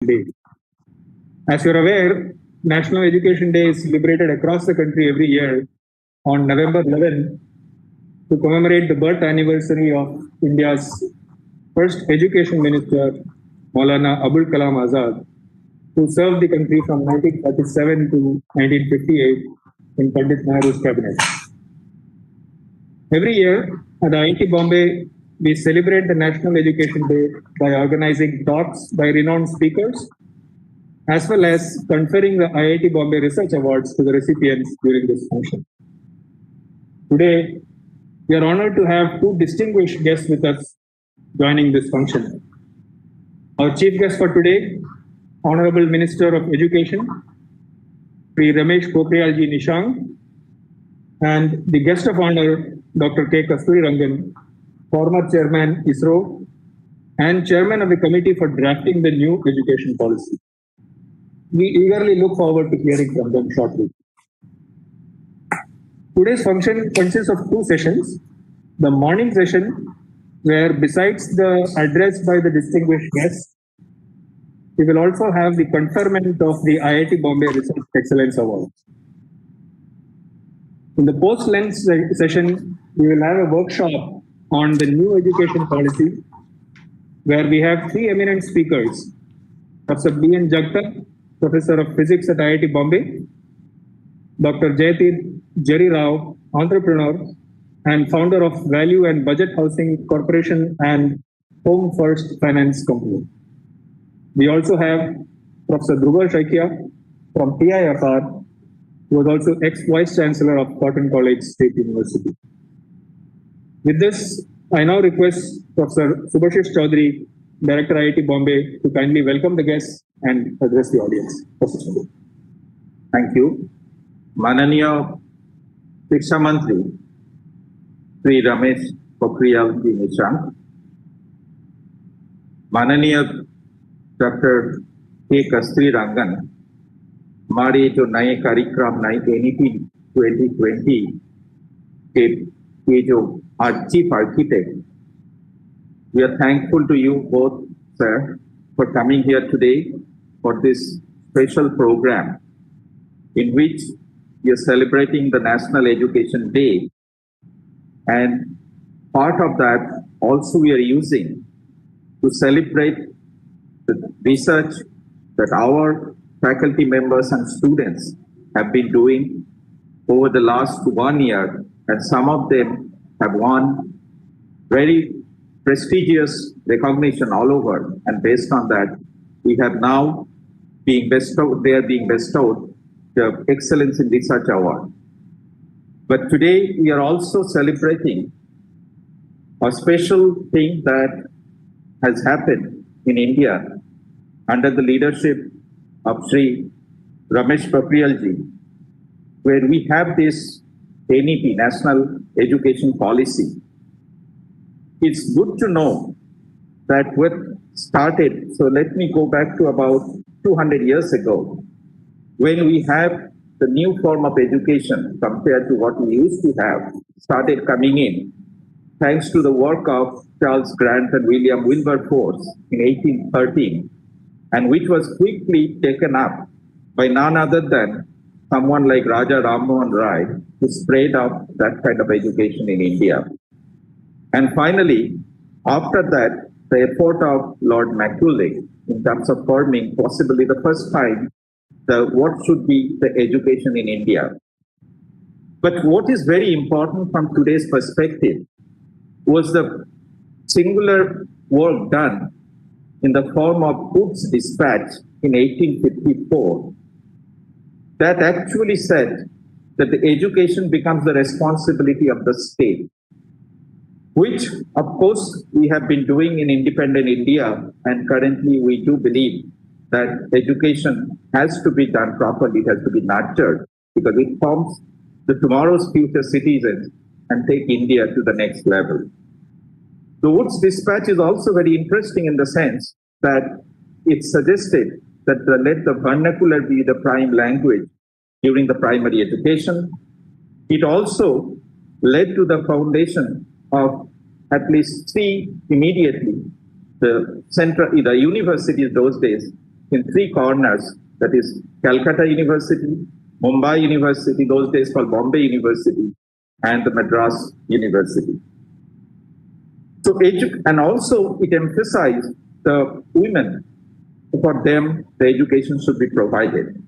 Day. As you're aware, National Education Day is celebrated across the country every year on November 11 to commemorate the birth anniversary of India's first education minister, Maulana Abul Kalam Azad, who served the country from 1947 to 1958 in Pandit Nehru's cabinet. Every year at IIT Bombay, we celebrate the National Education Day by organizing talks by renowned speakers, as well as conferring the IIT Bombay Research Awards to the recipients during this function. Today, we are honored to have two distinguished guests with us joining this function. Our chief guest for today, Honorable Minister of Education, Sri Ramesh Pokhriyalji Nishank, and the guest of honor, Dr. K. Kasturirangan, former chairman ISRO and chairman of the committee for drafting the new education policy. We eagerly look forward to hearing from them shortly. Today's function consists of two sessions. The morning session, where besides the address by the distinguished guests, we will also have the conferment of the IIT Bombay Research Excellence Award. In the post-lunch session, we will have a workshop on the new education policy, where we have three eminent speakers: Professor B.N. Jagtap, Professor of Physics at IIT Bombay; Dr. Jayati Jerry Rao, entrepreneur and founder of Value and Budget Housing Corporation and Home First Finance Company. We also have Professor Dhruva Shaikia from TIFR, who was also ex-Vice Chancellor of Cotton College State University. With this, I now request Professor Subhashish Chaudhary, Director IIT Bombay, to kindly welcome the guests and address the audience. Professor. Thank you. Mananiya Shiksha Mantri, Sri Ramesh Pokhriyalji Nishank, Mananiya Dr. K. Kasturirangan, हमारे जो नए कार्यक्रम नए NEP 2020 के ये जो chief architect, we are thankful to you both, sir, for coming here today for this special program in which we are celebrating the National Education Day, and part of that also we are using to celebrate the research that our faculty members and students have been doing over the last 1 year, and some of them have won very prestigious recognition all over, and based on that, we have now being bestowed the Excellence in Research Award. But today we are also celebrating a special thing that has happened in India under the leadership of Sri Ramesh Pokhriyalji, where we have this NEP, National Education Policy. It's good to know that what started, so let me go back to about 200 years ago, when we have the new form of education compared to what we used to have, started coming in, thanks to the work of Charles Grant and William Wilberforce in 1813, and which was quickly taken up by none other than someone like Raja Ram Mohan Rai, who spread out that kind of education in India. And finally, after that, the effort of Lord Macaulay in terms of forming possibly the first time what should be the education in India. But what is very important from today's perspective was the singular work done in the form of Hood's Dispatch in 1854 that actually said that the education becomes the responsibility of the state, which of course we have been doing in independent India, and currently we do believe that education has to be done properly, it has to be nurtured, because it forms the tomorrow's future citizens and take India to the next level. The Wood's Dispatch is also very interesting in the sense that it suggested that let the vernacular be the prime language during the primary education. It also led to the foundation of at least three immediately, the universities those days in three corners, that is Calcutta University, Mumbai University, those days called Bombay University, and the Madras University. So, and also it emphasized the women, for them the education should be provided.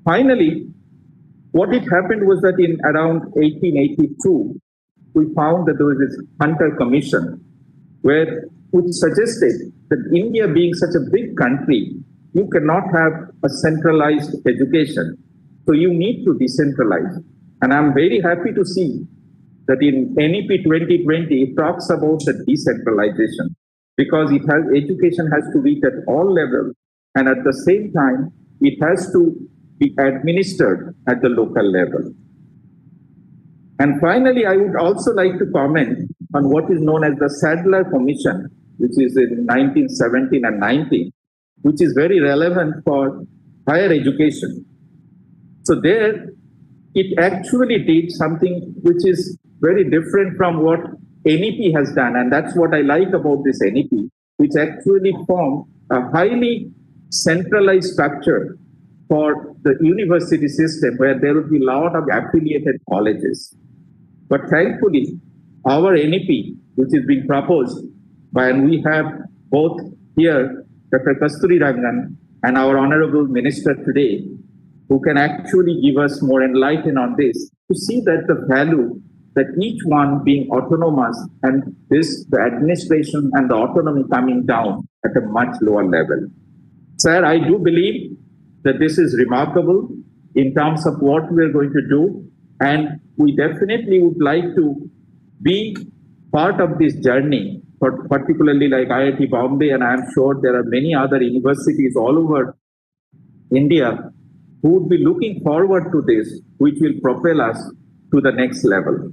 Finally, what it happened was that in around 1882, we found that there was this Hunter Commission, which suggested that India being such a big country, you cannot have a centralized education. So you need to decentralize. And I'm very happy to see that in NEP 2020, it talks about the decentralization, because education has to reach at all levels, and at the same time, it has to be administered at the local level. And finally, I would also like to comment on what is known as the Sadler Commission, which is in 1917 and 19, which is very relevant for higher education. So there, it actually did something which is very different from what NEP has done. And that's what I like about this NEP, which actually formed a highly centralized structure for the university system, where there would be a lot of affiliated colleges. But thankfully, our NEP, which is being proposed by, and we have both here, Dr. Kasturi Rangan and our Honorable Minister today, who can actually give us more enlightenment on this, to see that the value that each one being autonomous, and the administration and the autonomy coming down at a much lower level. Sir, I do believe that this is remarkable in terms of what we're going to do, and we definitely would like to be part of this journey, particularly like IIT Bombay, and I'm sure there are many other universities all over India who would be looking forward to this, which will propel us to the next level.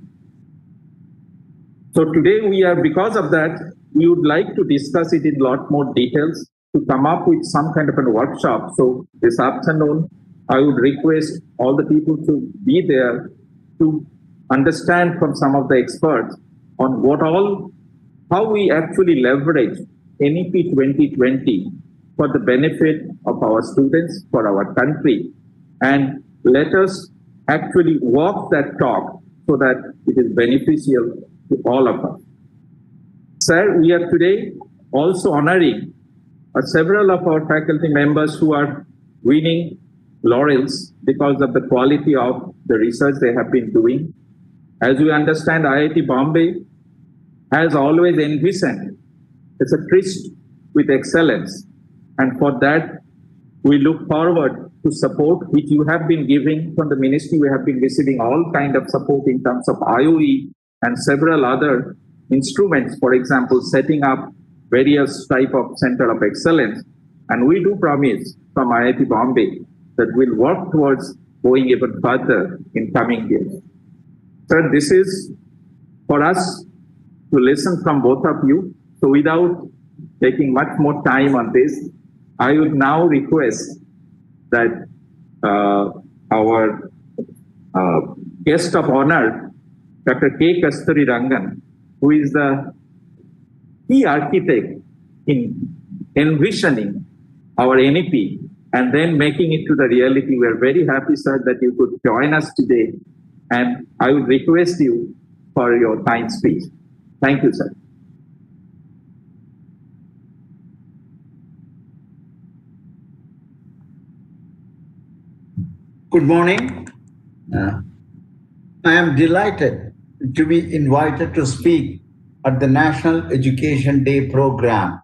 So today because of that, we would like to discuss it in a lot more details, to come up with some kind of a workshop. So this afternoon, I would request all the people to be there to understand from some of the experts on how we actually leverage NEP 2020 for the benefit of our students, for our country, and let us actually walk that talk so that it is beneficial to all of us. Sir, we are today also honoring several of our faculty members who are winning laurels because of the quality of the research they have been doing. As we understand, IIT Bombay has always envisioned it's a tryst with excellence. And for that, we look forward to support which you have been giving from the ministry. We have been receiving all kind of support in terms of IOE and several other instruments, for example, setting up various type of center of excellence. And we do promise from IIT Bombay that we'll work towards going even further in coming years. Sir, this is for us to listen from both of you. So without taking much more time on this, I would now request that our guest of honor, Dr. K. Kasturi Rangan, who is the key architect in envisioning our NEP and then making it to the reality. We are very happy, sir, that you could join us today. And I would request you for your kind speech. Thank you, sir. Good morning. I am delighted to be invited to speak at the National Education Day program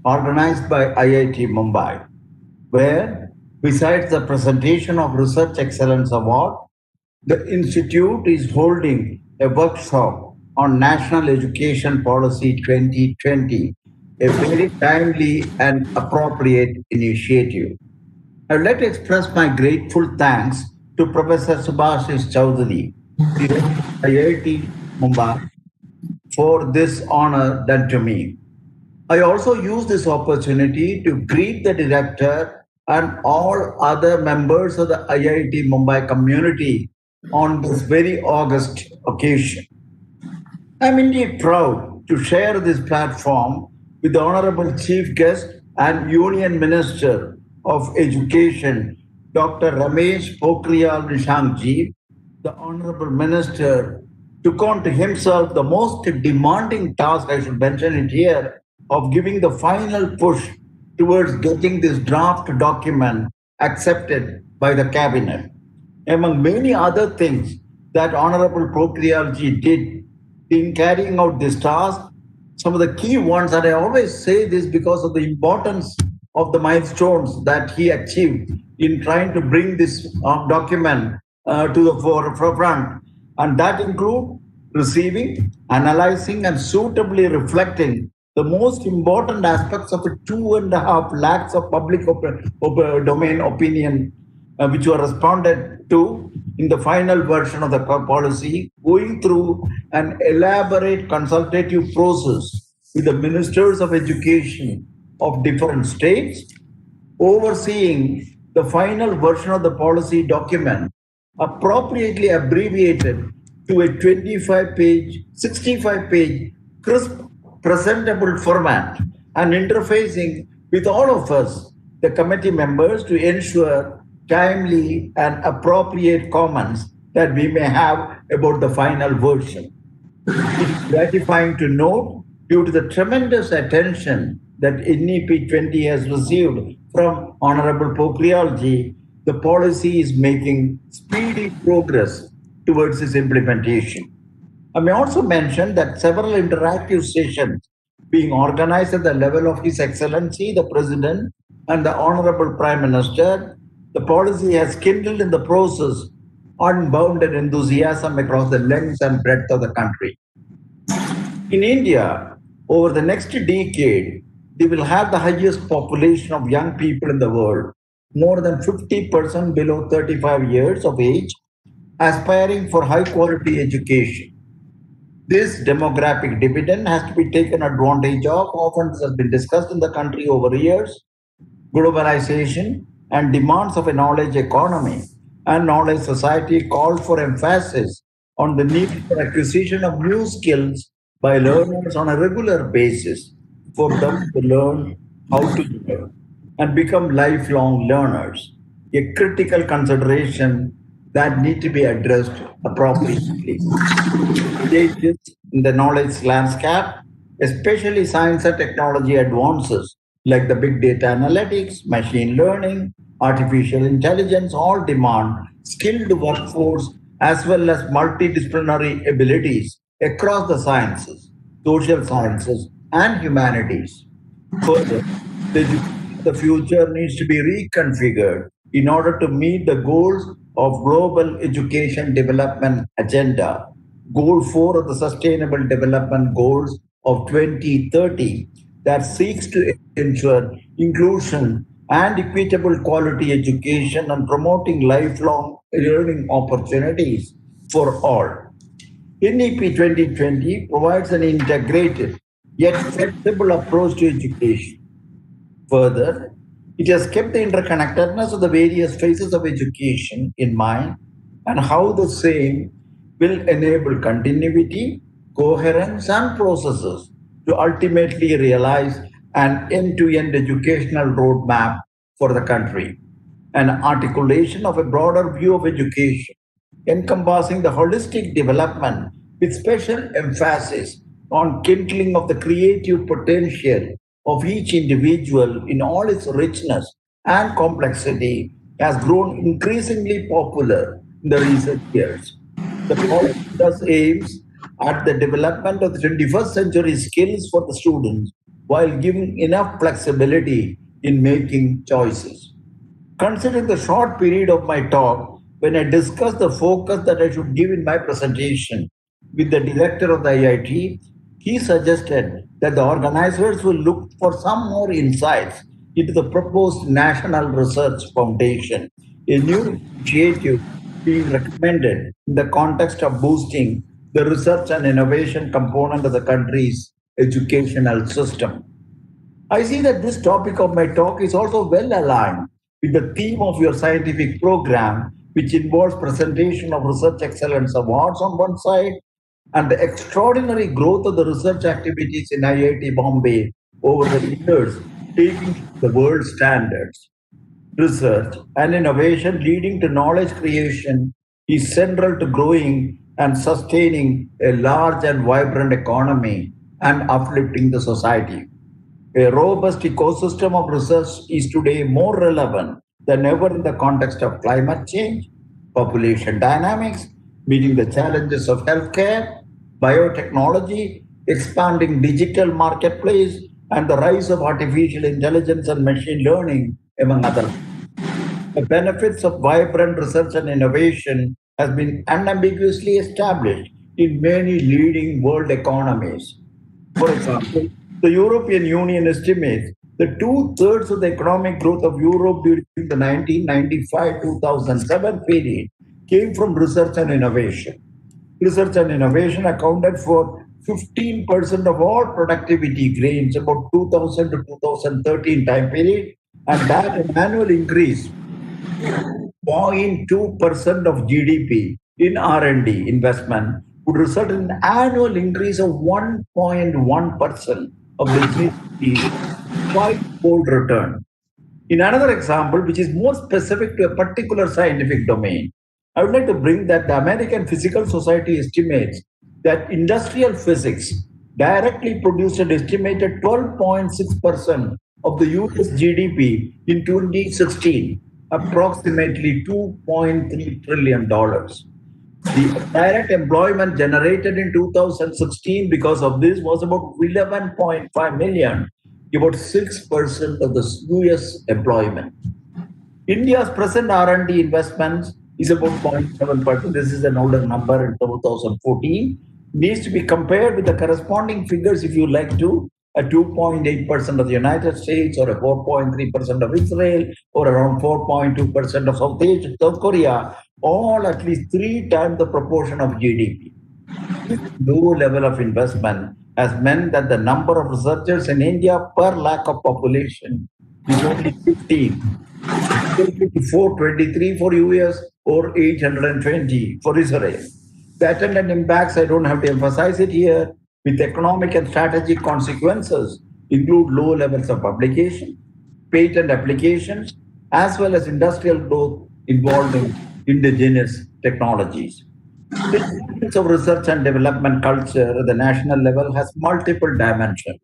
organized by IIT Mumbai, where, besides the presentation of Research Excellence Award, the Institute is holding a workshop on National Education Policy 2020, a very timely and appropriate initiative. I would like to express my grateful thanks to Professor Subhashish Chowdhury, IIT Mumbai, for this honor done to me. I also use this opportunity to greet the director and all other members of the IIT Mumbai community on this very august occasion. I'm indeed proud to share this platform with the Honorable Chief Guest and Union Minister of Education, Dr. Ramesh Pokhriyal Nishangji, the Honorable Minister, took on to himself the most demanding task, I should mention it here, of giving the final push towards getting this draft document accepted by the cabinet. Among many other things that Honorable Pokhriyalji did in carrying out this task, some of the key ones, and I always say this because of the importance of the milestones that he achieved in trying to bring this document to the forefront, and that include receiving, analyzing, and suitably reflecting the most important aspects of 2.5 lakhs of public domain opinion which were responded to in the final version of the policy, going through an elaborate consultative process with the ministers of education of different states, overseeing the final version of the policy document, appropriately abbreviated to a 25-page, 65-page, crisp, presentable format, and interfacing with all of us, the committee members, to ensure timely and appropriate comments that we may have about the final version. It is gratifying to note, due to the tremendous attention that NEP 20 has received from Honorable Pokhriyalji, the policy is making speedy progress towards its implementation. I may also mention that several interactive sessions being organized at the level of His Excellency, the President, and the Honorable Prime Minister, the policy has kindled in the process unbounded enthusiasm across the length and breadth of the country. In India, over the next decade, we will have the highest population of young people in the world, more than 50% below 35 years of age, aspiring for high quality education. This demographic dividend has to be taken advantage of. Often this has been discussed in the country over years. Globalization and demands of a knowledge economy and knowledge society call for emphasis on the need for acquisition of new skills by learners on a regular basis for them to learn how to learn and become lifelong learners, a critical consideration that need to be addressed appropriately. Changes in the knowledge landscape, especially science and technology advances like the big data analytics, machine learning, artificial intelligence, all demand skilled workforce as well as multidisciplinary abilities across the sciences, social sciences, and humanities. Further, the future needs to be reconfigured in order to meet the goals of Global Education Development Agenda, Goal 4 of the Sustainable Development Goals of 2030, that seeks to ensure inclusion and equitable quality education and promoting lifelong learning opportunities for all. NEP 2020 provides an integrated yet flexible approach to education. Further, it has kept the interconnectedness of the various phases of education in mind and how the same will enable continuity, coherence, and processes to ultimately realize an end-to-end educational roadmap for the country. An articulation of a broader view of education, encompassing the holistic development with special emphasis on kindling of the creative potential of each individual in all its richness and complexity, has grown increasingly popular in the recent years. The policy thus aims at the development of the 21st century skills for the students while giving enough flexibility in making choices. Considering the short period of my talk, when I discussed the focus that I should give in my presentation with the director of the IIT, he suggested that the organizers will look for some more insights into the proposed National Research Foundation, a new initiative being recommended in the context of boosting the research and innovation component of the country's educational system. I see that this topic of my talk is also well aligned with the theme of your scientific program, which involves presentation of research excellence awards on one side and the extraordinary growth of the research activities in IIT Bombay over the years taking the world standards. Research and innovation leading to knowledge creation is central to growing and sustaining a large and vibrant economy and uplifting the society. A robust ecosystem of research is today more relevant than ever in the context of climate change, population dynamics, meeting the challenges of healthcare, biotechnology, expanding digital marketplace, and the rise of artificial intelligence and machine learning, among others. The benefits of vibrant research and innovation has been unambiguously established in many leading world economies. For example, the European Union estimates that two-thirds of the economic growth of Europe during the 1995-2007 period came from research and innovation. Research and innovation accounted for 15% of all productivity gains about 2000 to 2013 time period, and that an annual increase 0.2% of GDP in R&D investment would result in an annual increase of 1.1% of the GDP, five-fold return. In another example, which is more specific to a particular scientific domain, I would like to bring that the American Physical Society estimates that industrial physics directly produced an estimated 12.6% of the US GDP in 2016, approximately $2.3 trillion. The direct employment generated in 2016 because of this was about 11.5 million, about 6% of the US employment. India's present R&D investments is about 0.7%. This is an older number in 2014. Needs to be compared with the corresponding figures, if you like to, a 2.8% of the United States, or a 4.3% of Israel, or around 4.2% of South Korea, all at least 3 times the proportion of GDP. This low level of investment has meant that the number of researchers in India per lakh of population is only 15. 423 for US or 820 for Israel. The attendant impacts, I don't have to emphasize it here, with economic and strategic consequences include low levels of publication, patent applications, as well as industrial growth involving indigenous technologies. The importance of research and development culture at the national level has multiple dimensions.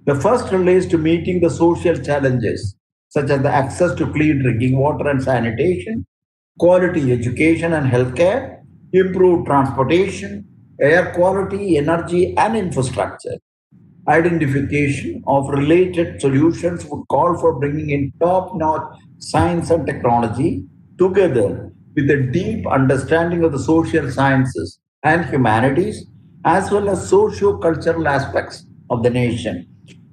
The first relates to meeting the social challenges, such as the access to clean drinking water and sanitation, quality education and healthcare, improved transportation, air quality, energy, and infrastructure. Identification of related solutions would call for bringing in top-notch science and technology together with a deep understanding of the social sciences and humanities, as well as socio-cultural aspects of the nation.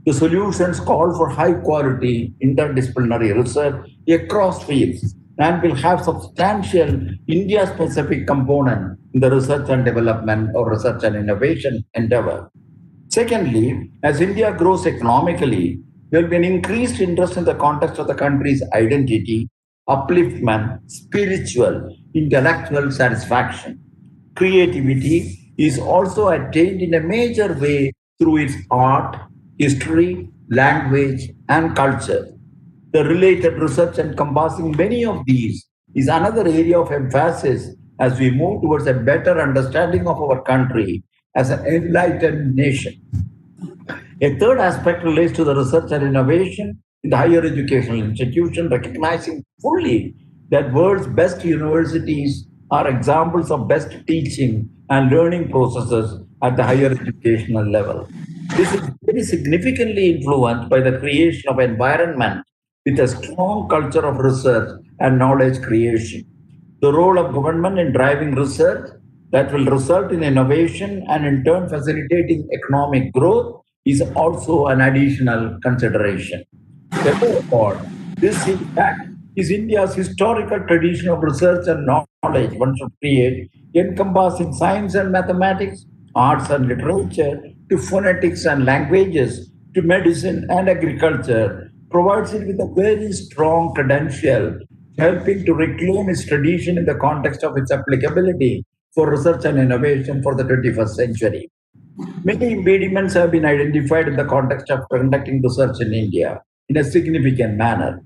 The solutions call for high-quality interdisciplinary research across fields and will have substantial India-specific component in the research and development or research and innovation endeavor. Secondly, as India grows economically, there will be an increased interest in the context of the country's identity, upliftment, spiritual, intellectual satisfaction. Creativity is also attained in a major way through its art, history, language, and culture. The related research encompassing many of these is another area of emphasis as we move towards a better understanding of our country as an enlightened nation. A third aspect relates to the research and innovation in the higher educational institution, recognizing fully that world's best universities are examples of best teaching and learning processes at the higher educational level. This is very significantly influenced by the creation of environment with a strong culture of research and knowledge creation. The role of government in driving research that will result in innovation and in turn facilitating economic growth is also an additional consideration. Therefore, this impact is India's historical tradition of research and knowledge one should create, encompassing science and mathematics, arts and literature, to phonetics and languages, to medicine and agriculture, provides it with a very strong credential, helping to reclaim its tradition in the context of its applicability for research and innovation for the 21st century. Many impediments have been identified in the context of conducting research in India. in a significant manner.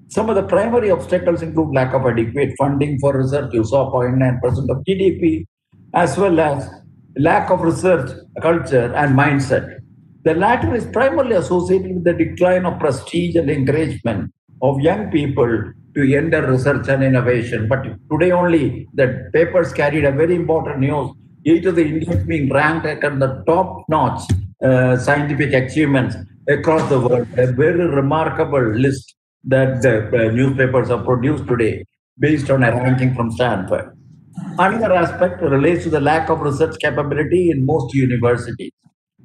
Some of the primary obstacles include lack of adequate funding for research. You saw 0.9% of GDP, as well as lack of research culture and mindset. The latter is primarily associated with the decline of prestige and encouragement of young people to enter research and innovation. But today only the papers carried a very important news. 8 of the Indians being ranked at the top-notch scientific achievements across the world. A very remarkable list that the newspapers have produced today based on a ranking from Stanford. Another aspect relates to the lack of research capability in most universities.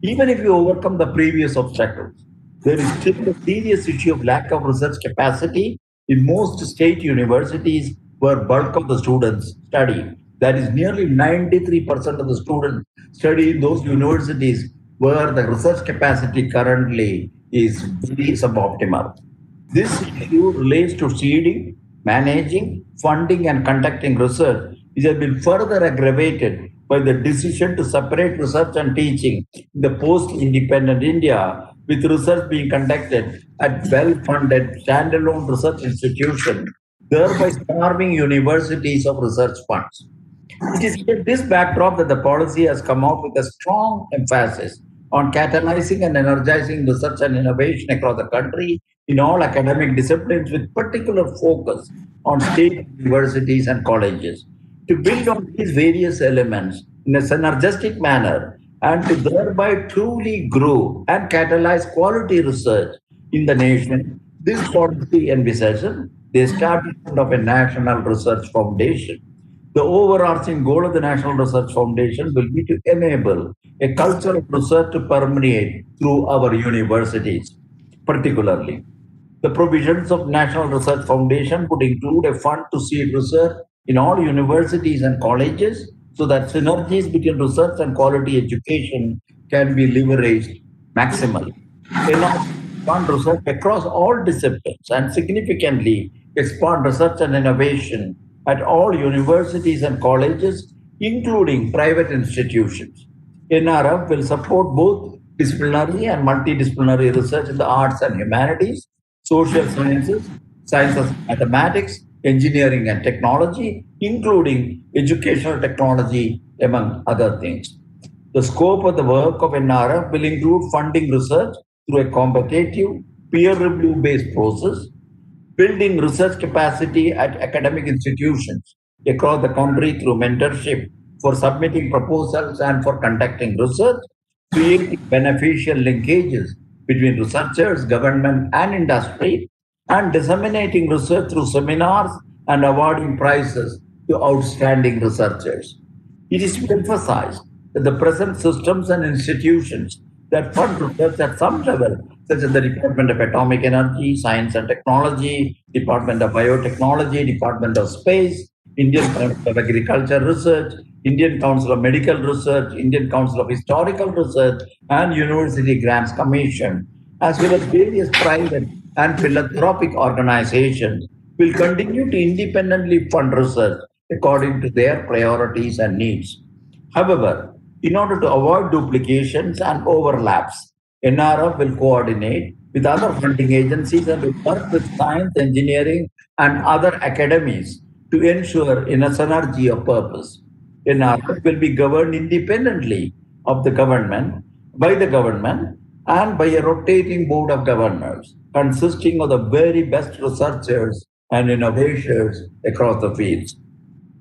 Even if you overcome the previous obstacles, there is still a serious issue of lack of research capacity in most state universities where bulk of the students study. That is nearly 93% of the students study in those universities where the research capacity currently is very suboptimal. This issue relates to seeding, managing, funding, and conducting research, which has been further aggravated by the decision to separate research and teaching in the post-independent India, with research being conducted at well-funded standalone research institutions, thereby starving universities of research funds. It is against this backdrop that the policy has come out with a strong emphasis on catalyzing and energizing research and innovation across the country in all academic disciplines, with particular focus on state universities and colleges. To build on these various elements in a synergistic manner and to thereby truly grow and catalyze quality research in the nation, this policy envisages the establishment of a national research foundation. The overarching goal of the National Research Foundation will be to enable a culture of research to permeate through our universities. Particularly, the provisions of National Research Foundation would include a fund to seed research in all universities and colleges so that synergies between research and quality education can be leveraged maximally. Fund research across all disciplines and significantly expand research and innovation at all universities and colleges, including private institutions. NRF will support both disciplinary and multidisciplinary research in the arts and humanities, social sciences, sciences, mathematics, engineering and technology, including educational technology, among other things. The scope of the work of NRF will include funding research through a competitive, peer review based process, building research capacity at academic institutions across the country through mentorship for submitting proposals and for conducting research, creating beneficial linkages between researchers, government, and industry, and disseminating research through seminars and awarding prizes to outstanding researchers. It is to be emphasized that the present systems and institutions that fund research at some level, such as the Department of Atomic Energy, Science and Technology, Department of Biotechnology, Department of Space, Indian Council of Agriculture Research, Indian Council of Medical Research, Indian Council of Historical Research, and University Grants Commission, as well as various private and philanthropic organizations, will continue to independently fund research according to their priorities and needs. However, in order to avoid duplications and overlaps, NRF will coordinate with other funding agencies and will work with science, engineering, and other academies to ensure in a synergy of purpose. NRF will be governed independently of the government, by the government, and by a rotating board of governors consisting of the very best researchers and innovators across the fields.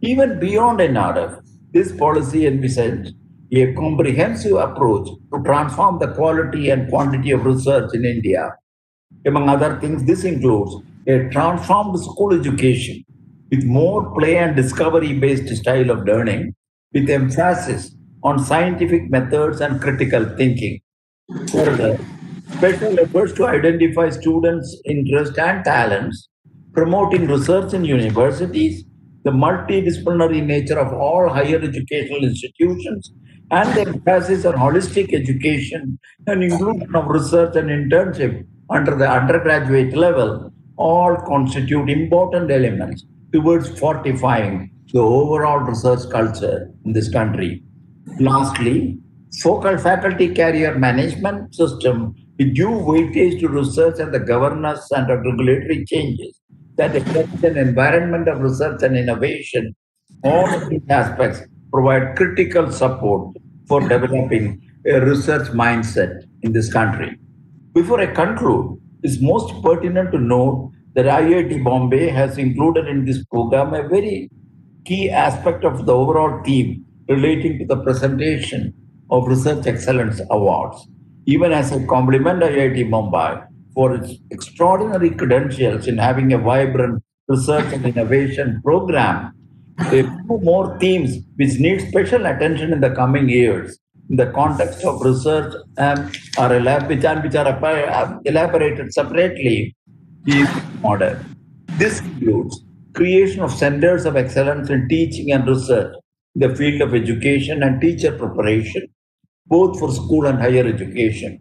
Even beyond NRF, this policy envisages a comprehensive approach to transform the quality and quantity of research in India. Among other things, this includes a transformed school education with more play and discovery based style of learning, with emphasis on scientific methods and critical thinking. Further, special efforts to identify students' interests and talents, promoting research in universities, the multidisciplinary nature of all higher educational institutions, and the emphasis on holistic education and inclusion of research and internship under the undergraduate level all constitute important elements towards fortifying the overall research culture in this country. Lastly, focal faculty career management system with due weightage to research and the governance and regulatory changes that affect an environment of research and innovation. All of these aspects provide critical support for developing a research mindset in this country. Before I conclude, it's most pertinent to note that IIT Bombay has included in this program a very key aspect of the overall theme relating to the presentation of Research Excellence Awards. Even as I compliment IIT Mumbai for its extraordinary credentials in having a vibrant research and innovation program, a few more themes which need special attention in the coming years in the context of research which are elaborated separately in order. This includes creation of centers of excellence in teaching and research in the field of education and teacher preparation, both for school and higher education.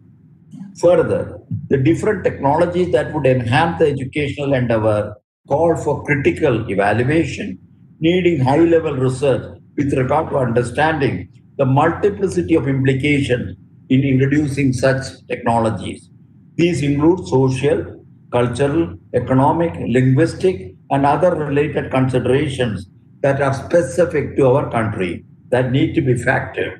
Further, the different technologies that would enhance the educational endeavor call for critical evaluation, needing high level research with regard to understanding the multiplicity of implications in introducing such technologies. These include social, cultural, economic, linguistic, and other related considerations that are specific to our country that need to be factored.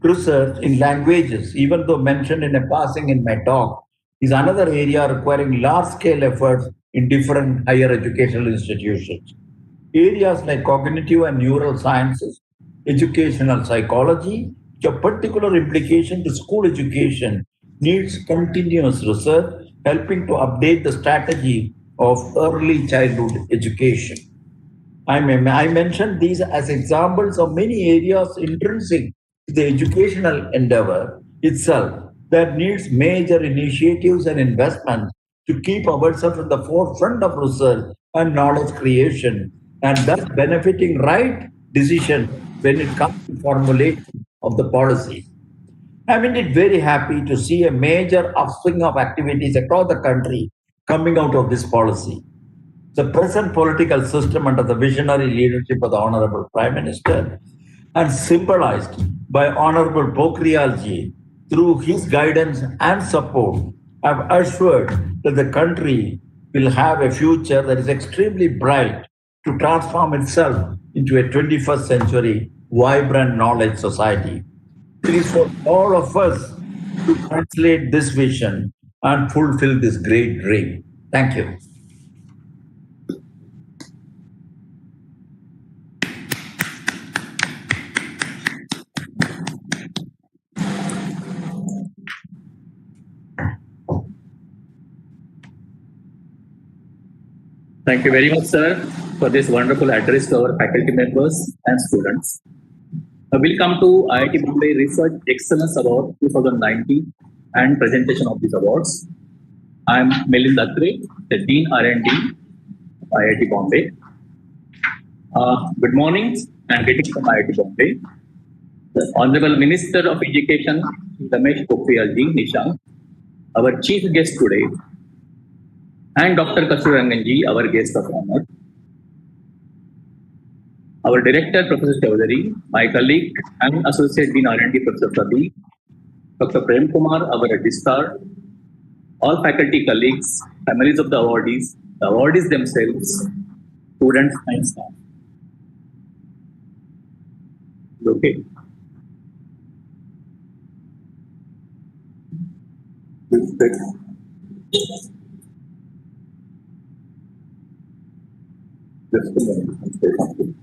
Research in languages, even though mentioned in a passing in my talk, is another area requiring large-scale efforts in different higher educational institutions. Areas like cognitive and neural sciences, educational psychology, which have particular implication to school education, needs continuous research, helping to update the strategy of early childhood education. I mentioned these as examples of many areas intrinsic to the educational endeavor itself that needs major initiatives and investments to keep ourselves at the forefront of research and knowledge creation, and thus benefiting right decision when it comes to formulation of the policies. I'm indeed very happy to see a major upswing of activities across the country coming out of this policy. The present political system under the visionary leadership of the Honorable Prime Minister and symbolized by Honorable Pokhriyalji through his guidance and support have assured that the country will have a future that is extremely bright to transform itself into a 21st century vibrant knowledge society. It is for all of us to translate this vision and fulfill this great dream. Thank you. Thank you very much, sir, for this wonderful address to our faculty members and students. We'll come to IIT Bombay Research Excellence Award 2019 and presentation of these awards. I'm Milind Atre, the Dean R&D, IIT Bombay. Good morning and greetings from IIT Bombay. The Honorable Minister of Education, Ramesh Pokhriyalji Nishank, our chief guest today, and Dr. Kasturiranganji, our guest of honor. Our director, Professor Chaudhary, my colleague and Associate Dean R&D, Professor Pradeep, Dr. Prem Kumar, our registrar, all faculty colleagues, families of the awardees themselves, students and staff. Okay. Just a moment. I'll say something.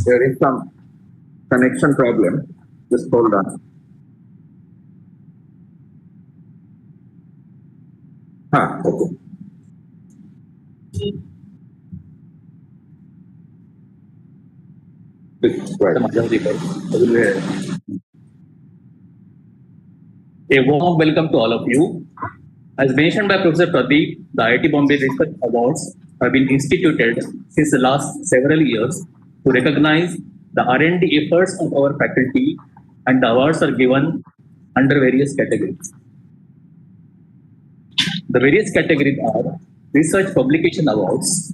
There is some connection problem. Just hold on. Okay. Right. A warm welcome to all of you. As mentioned by Professor Pradeep, the IIT Bombay Research Awards have been instituted since the last several years to recognize the R&D efforts of our faculty, and the awards are given under various categories. The various categories are Research Publication Awards,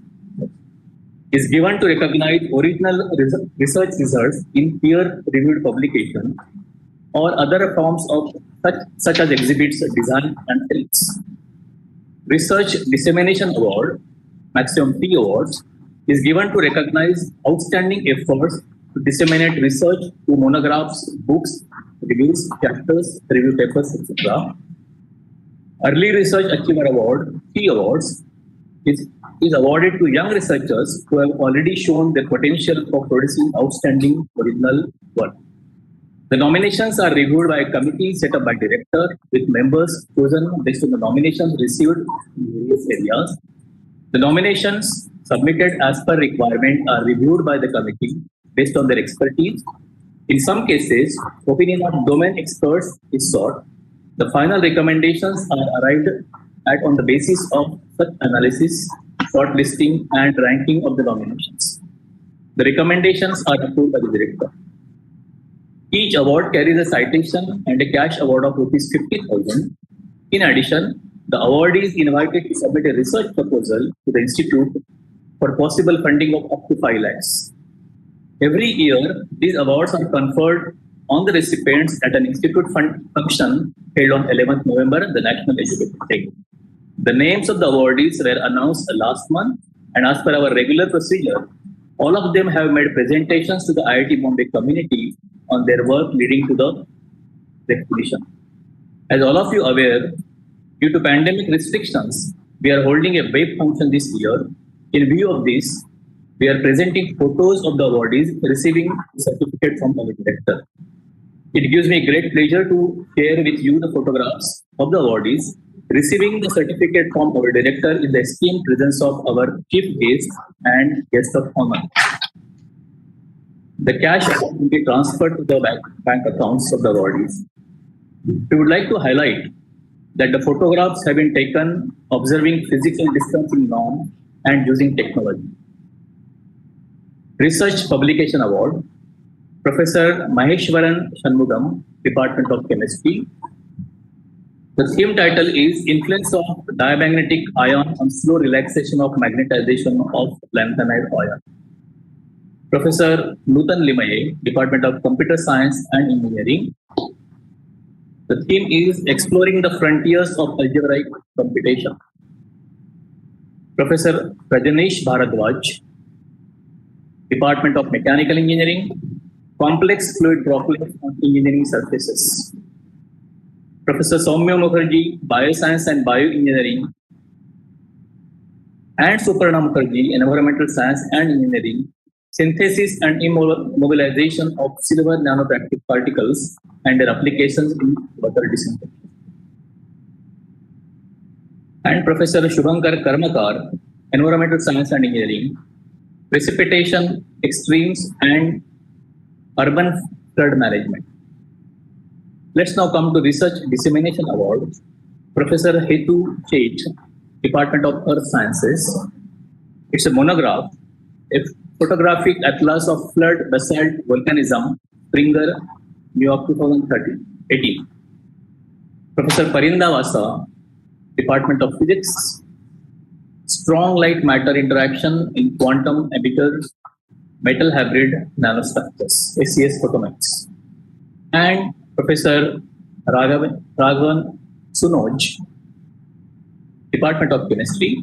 is given to recognize original research results in peer-reviewed publication or other forms of such as exhibits, design, and films. Research Dissemination Award, maximum 3 awards, is given to recognize outstanding efforts to disseminate research through monographs, books, reviews, chapters, review papers, etc. Early Research Achiever Award, 3 awards, is awarded to young researchers who have already shown their potential for producing outstanding original work. The nominations are reviewed by a committee set up by director with members chosen based on the nominations received in various areas. The nominations submitted as per requirement are reviewed by the committee based on their expertise. In some cases, opinion of domain experts is sought. The final recommendations are arrived at on the basis of such analysis, shortlisting, and ranking of the nominations. The recommendations are approved by the director. Each award carries a citation and a cash award of rupees 50,000. In addition, the awardee is invited to submit a research proposal to the institute for possible funding of up to 5 lakhs. Every year, these awards are conferred on the recipients at an institute function held on 11th November, the National Education Day. The names of the awardees were announced last month, and as per our regular procedure, all of them have made presentations to the IIT Bombay community on their work leading to the recognition. As all of you are aware, due to pandemic restrictions, we are holding a web function this year. In view of this, we are presenting photos of the awardees receiving the certificate from our director. It gives me great pleasure to share with you the photographs of the awardees receiving the certificate from our director in the esteemed presence of our chief guest and guest of honor. The cash will be transferred to the bank accounts of the awardees. We would like to highlight that the photographs have been taken observing physical distancing norms and using technology. Research Publication Award, Professor Maheshwaran Shanmugam, Department of Chemistry. The theme title is Influence of Diamagnetic Ion on Slow Relaxation of Magnetization of Lanthanide Ion. Professor Nutan Limaye, Department of Computer Science and Engineering. The theme is Exploring the Frontiers of Algebraic Computation. Professor Rajneesh Bharadwaj, Department of Mechanical Engineering, Complex Fluid Droplets on Engineering Surfaces. Professor Soumya Mukherjee, Bioscience and Bioengineering, and Suparna Mukherjee, Environmental Science and Engineering, Synthesis and Immobilization of Silver Nanoparticles and their applications in water disinfection. And Professor Shubhankar Karmakar, Environmental Science and Engineering, Precipitation, Extremes, and Urban Flood Management. Let's now come to Research Dissemination Award. Professor Hetu Chait, Department of Earth Sciences. It's a monograph, a photographic atlas of flood basalt volcanism, Springer, New York 2018. Professor Parinda Vasa, Department of Physics, Strong Light Matter Interaction in Quantum Emitter Metal Hybrid Nanostructures, ACS Photomex. And Professor Raghavan Sunoj, Department of Chemistry,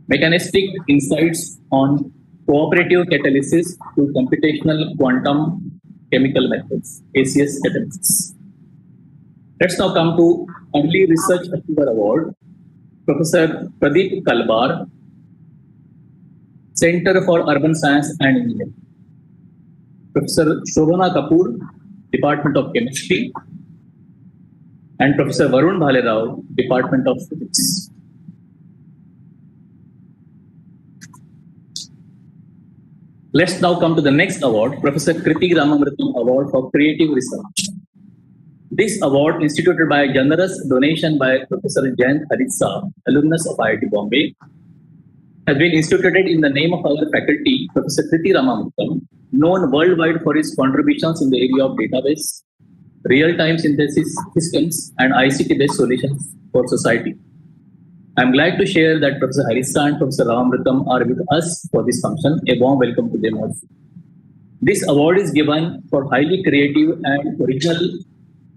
Mechanistic Insights on Cooperative Catalysis to Computational Quantum Chemical Methods, ACS Catalysis. Let's now come to Early Research Achiever Award, Professor Pradeep Kalbar, Center for Urban Science and Engineering. Professor Shobhana Kapoor, Department of Chemistry, and Professor Varun Bhalerao, Department of Physics. Let's now come to the next award, Professor Kriti Ramamritam Award for Creative Research. This award, instituted by a generous donation by Professor Jayant Haritsa, alumnus of IIT Bombay, has been instituted in the name of our faculty, Professor Kriti Ramamritam, known worldwide for his contributions in the area of database, real-time synthesis systems, and ICT-based solutions for society. I'm glad to share that Professor Haritsa and Professor Ramamritam are with us for this function. A warm welcome to them also. This award is given for highly creative and original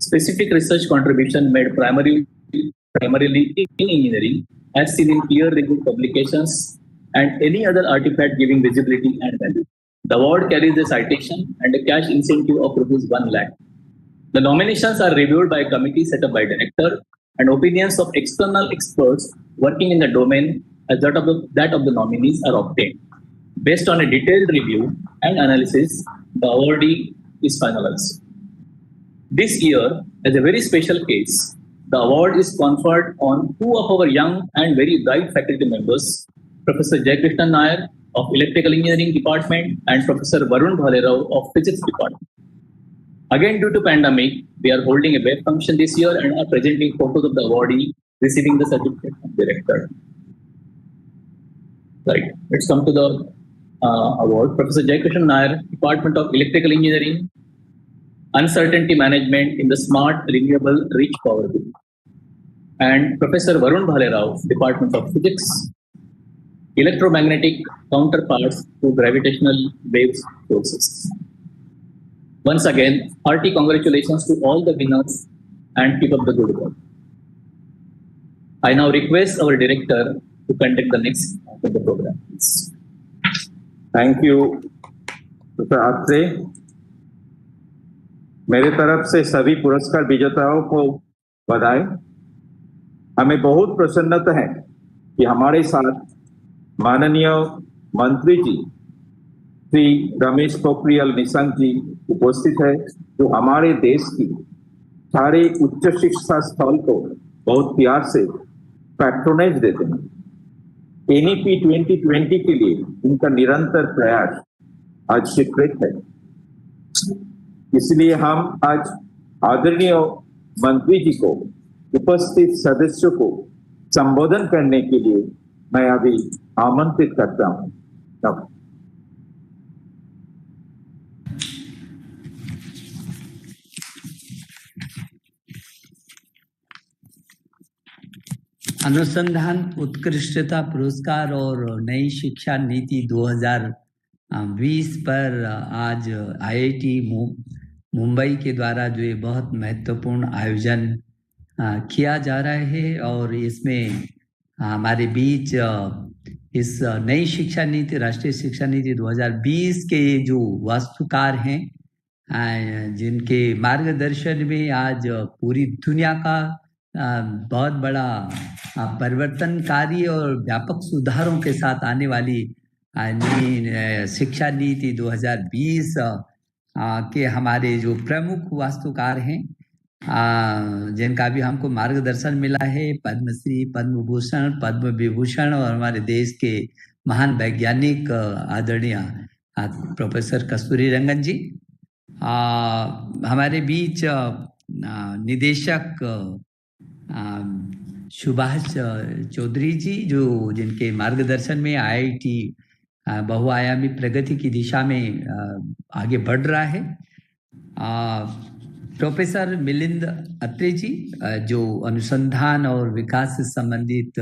Specific research contribution made primarily in engineering, as seen in peer-reviewed publications and any other artifact giving visibility and value. The award carries a citation and a cash incentive of rupees 1 lakh. The nominations are reviewed by a committee set up by director, and opinions of external experts working in the domain as that of the nominees are obtained. Based on a detailed review and analysis, the awardee is finalized. This year, as a very special case, the award is conferred on two of our young and very bright faculty members, Professor Jayakrishnan Nair of Electrical Engineering Department and Professor Varun Bhalerao of Physics Department. Again, due to pandemic, we are holding a web function this year and are presenting photos of the awardee receiving the certificate from director. Right, let's come to the award. Professor Jayakrishnan Nair, Department of Electrical Engineering, Uncertainty Management in the Smart Renewable Rich Power Grid. And Professor Varun Bhalerao, Department of Physics, Electromagnetic Counterparts to Gravitational Waves Sources. Once again, hearty congratulations to all the winners and keep up the good work. I now request our director to conduct the next part of the program. Please. Thank you, Dr. Atre. मेरे तरफ से सभी पुरस्कार विजेताओं को बधाई। हमें बहुत प्रसन्नता है कि हमारे साथ माननीय मंत्री जी श्री रमेश पोखरियाल निशंक जी उपस्थित है, जो हमारे देश की सारे उच्च शिक्षा स्थल को बहुत प्यार से पैट्रोनाइज देते हैं। एनईपी 2020 के लिए उनका निरंतर प्रयास आज स्वीकृत है। इसलिए हम आज आदरणीय मंत्री जी को, उपस्थित सदस्यों को संबोधन करने के लिए मैं अभी आमंत्रित करता हूं। अनुसंधान उत्कृष्टता पुरस्कार और नई शिक्षा नीति 2020 पर आज आईआईटी मुंबई के द्वारा जो ये बहुत महत्वपूर्ण आयोजन किया जा रहा है, और इसमें हमारे बीच इस नई शिक्षा नीति, राष्ट्रीय शिक्षा नीति 2020 के जो वास्तुकार हैं, जिनके मार्गदर्शन में आज पूरी दुनिया का बहुत बड़ा परिवर्तनकारी और व्यापक सुधारों के साथ आने वाली शिक्षा नीति 2020 के हमारे जो प्रमुख वास्तुकार हैं, जिनका भी हमको मार्गदर्शन मिला है, पद्मश्री, पद्म भूषण, पद्म विभूषण, और हमारे देश के महान वैज्ञानिक आदरणीय प्रोफेसर कस्तूरी रंगन जी, हमारे बीच निदेशक सुभाष चौधरी जी, जो जिनके मार्गदर्शन में आईआईटी बहुआयामी प्रगति की दिशा में आगे बढ़ रहा है, प्रोफेसर मिलिंद अत्रे जी, जो अनुसंधान और विकास से संबंधित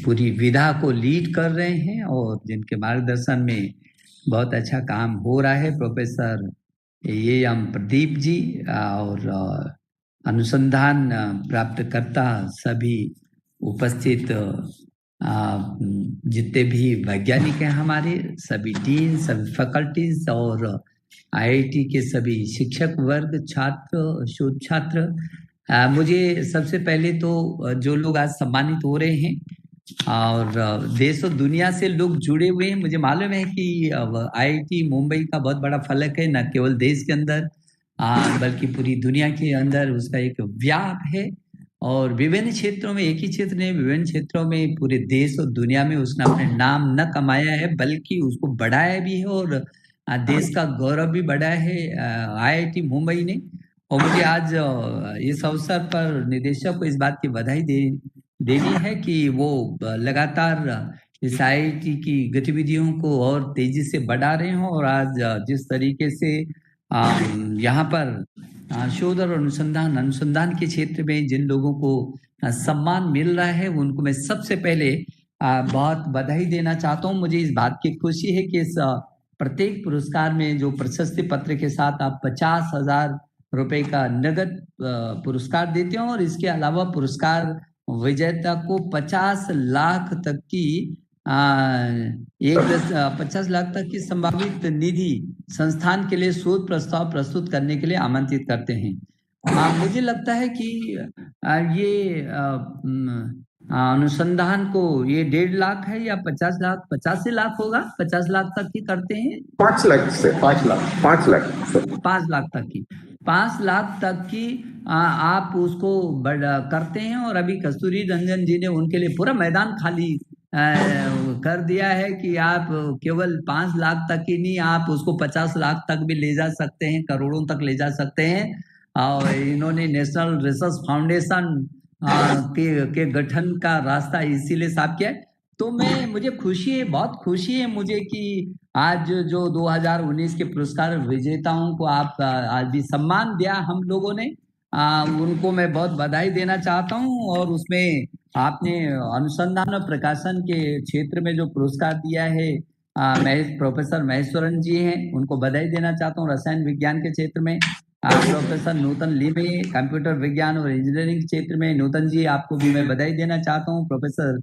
पूरी विधा को लीड कर रहे हैं और जिनके मार्गदर्शन में बहुत अच्छा काम हो रहा है, प्रोफेसर एम प्रदीप जी, और अनुसंधान प्राप्तकर्ता सभी उपस्थित जितने भी वैज्ञानिक हैं, हमारे सभी डीन, सभी फैकल्टीज और आईआईटी के सभी शिक्षक वर्ग, छात्र, शोध छात्र, मुझे सबसे पहले तो जो लोग आज सम्मानित हो रहे हैं और देश और दुनिया से लोग जुड़े हुए हैं, मुझे मालूम है कि आईआईटी मुंबई का बहुत बड़ा फलक है, न केवल देश के अंदर बल्कि पूरी दुनिया के अंदर उसका एक व्याप है, और विभिन्न क्षेत्रों में, एक ही क्षेत्र ने विभिन्न क्षेत्रों में पूरे देश और दुनिया में उसने अपने नाम न कमाया है बल्कि उसको बढ़ाया भी है, और देश का गौरव भी बढ़ाया है आईआईटी मुंबई ने। और मुझे आज इस अवसर पर निदेशक को इस बात की बधाई देनी है कि वो लगातार इस आईआईटी की गतिविधियों को और तेजी से बढ़ा रहे हैं, और आज जिस तरीके से यहाँ पर शोध और अनुसंधान के क्षेत्र में जिन लोगों को सम्मान मिल रहा है, उनको मैं सबसे पहले बहुत बधाई देना चाहता हूँ। मुझे इस बात की खुशी है कि इस प्रत्येक पुरस्कार में जो प्रशस्ति पत्र के साथ आप 50,000 रुपए का नगद पुरस्कार देते हैं और इसके अलावा पुरस्कार विजेता को 50 लाख तक की 50 लाख तक की संभावित निधि संस्थान के लिए शोध प्रस्ताव प्रस्तुत करने के लिए आमंत्रित करते हैं। मुझे लगता है कि ये अनुसंधान को ये 1.5 लाख है या 50 लाख, 85 लाख होगा, 50 लाख तक की करते हैं। 5 लाख से 5 लाख 5 लाख 5 लाख तक की 5 लाख तक की आप उसको करते हैं। और अभी कस्तूरी रंजन जी ने उनके लिए पूरा मैदान खाली कर दिया है कि आप केवल 5 लाख तक ही नहीं, आप उसको 50 लाख तक भी ले जा सकते हैं, करोड़ों तक ले जा सकते हैं। और इन्होंने नेशनल रिसर्च फाउंडेशन के गठन का रास्ता इसीलिए साफ किया है। तो मुझे खुशी है, बहुत खुशी है मुझे कि आज जो 2019 के पुरस्कार विजेताओं को आप आज भी सम्मान दिया हम लोगों ने, उनको मैं बहुत बधाई देना चाहता हूं। और उसमें आपने अनुसंधान और प्रकाशन के क्षेत्र में जो पुरस्कार दिया है प्रोफेसर महेश्वरन जी हैं, उनको बधाई देना चाहता हूँ। रसायन विज्ञान के क्षेत्र में प्रोफेसर नूतन लीमे, कंप्यूटर विज्ञान और इंजीनियरिंग क्षेत्र में नूतन जी, आपको भी मैं बधाई देना चाहता हूँ। प्रोफेसर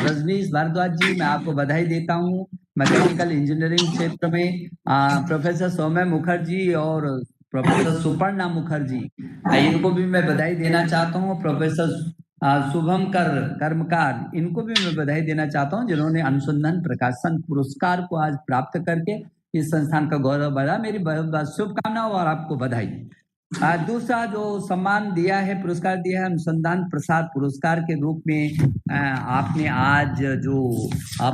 रजनीश भारद्वाज जी, मैं आपको बधाई देता हूँ। मैकेनिकल इंजीनियरिंग क्षेत्र में प्रोफेसर सौम्य मुखर्जी और प्रोफेसर सुपर्णा मुखर्जी, इनको भी मैं बधाई देना चाहता हूँ। प्रोफेसर शुभम कर्मकार, इनको भी मैं बधाई देना चाहता हूँ, जिन्होंने अनुसंधान प्रकाशन पुरस्कार को आज प्राप्त करके इस संस्थान का गौरव बढ़ा। मेरी बहुत शुभकामनाएं और आपको बधाई। दूसरा जो सम्मान दिया है, पुरस्कार दिया है अनुसंधान प्रसार पुरस्कार के रूप में आपने आज जो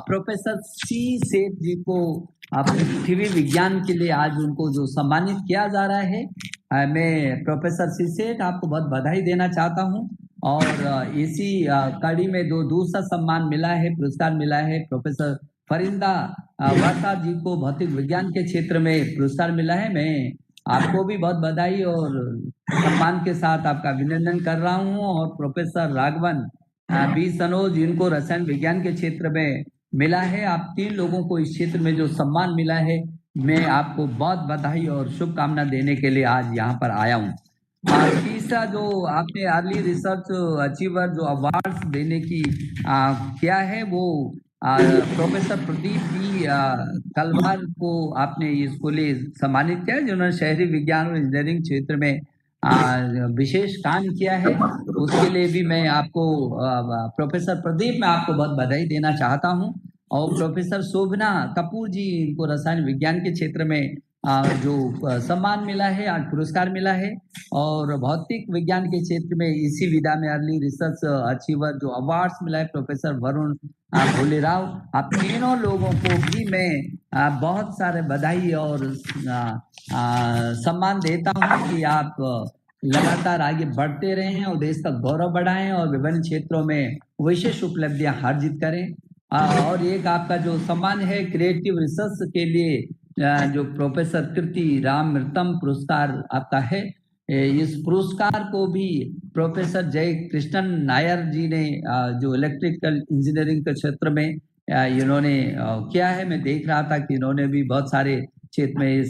प्रोफेसर सी सेठ जी को पृथ्वी विज्ञान के लिए आज उनको जो सम्मानित किया जा रहा है, मैं प्रोफेसर सी सेठ आपको बहुत बधाई देना चाहता हूं। और इसी कड़ी में जो दूसरा सम्मान मिला है, पुरस्कार मिला है, प्रोफेसर फरिंदा वासा जी को भौतिक विज्ञान के क्षेत्र में पुरस्कार मिला है। मैं आपको भी बहुत बधाई और सम्मान के साथ आपका अभिनंदन कर रहा हूं। और प्रोफेसर राघवन बी सनोज, इनको रसायन विज्ञान के क्षेत्र में मिला है। आप 3 लोगों को इस क्षेत्र में जो सम्मान मिला है, मैं आपको बहुत बधाई और शुभकामना देने के लिए आज यहाँ पर आया हूँ। तीसरा जो आपने अर्ली रिसर्च अचीवर जो अवार्ड्स देने की किया है, वो प्रोफेसर प्रदीप जी कलवार को आपने इसको लिए सम्मानित किया है, जिन्होंने शहरी विज्ञान और इंजीनियरिंग क्षेत्र में विशेष काम किया है। उसके लिए भी मैं आपको प्रोफेसर प्रदीप, मैं आपको बहुत बधाई देना चाहता हूं। और प्रोफेसर शोभना कपूर जी, इनको रसायन विज्ञान के क्षेत्र में जो सम्मान मिला है, आज पुरस्कार मिला है। और भौतिक विज्ञान के क्षेत्र में इसी विधा में अर्ली रिसर्च अचीवर जो अवार्ड्स मिला है, प्रोफेसर वरुण भोलेराव, आप तीनों लोगों को भी मैं बहुत सारे बधाई और सम्मान देता हूं कि आप लगातार आगे बढ़ते रहें और देश का गौरव बढ़ाएं और विभिन्न क्षेत्रों में विशेष उपलब्धियां हार्जित करें। और एक आपका जो सम्मान है क्रिएटिव रिसर्च के लिए, जो प्रोफेसर कीर्ति राम मृतम पुरस्कार आपका है, इस पुरस्कार को भी प्रोफेसर जय कृष्णन नायर जी ने जो इलेक्ट्रिकल इंजीनियरिंग के क्षेत्र में इन्होंने किया है। मैं देख रहा था कि इन्होंने भी बहुत सारे क्षेत्र में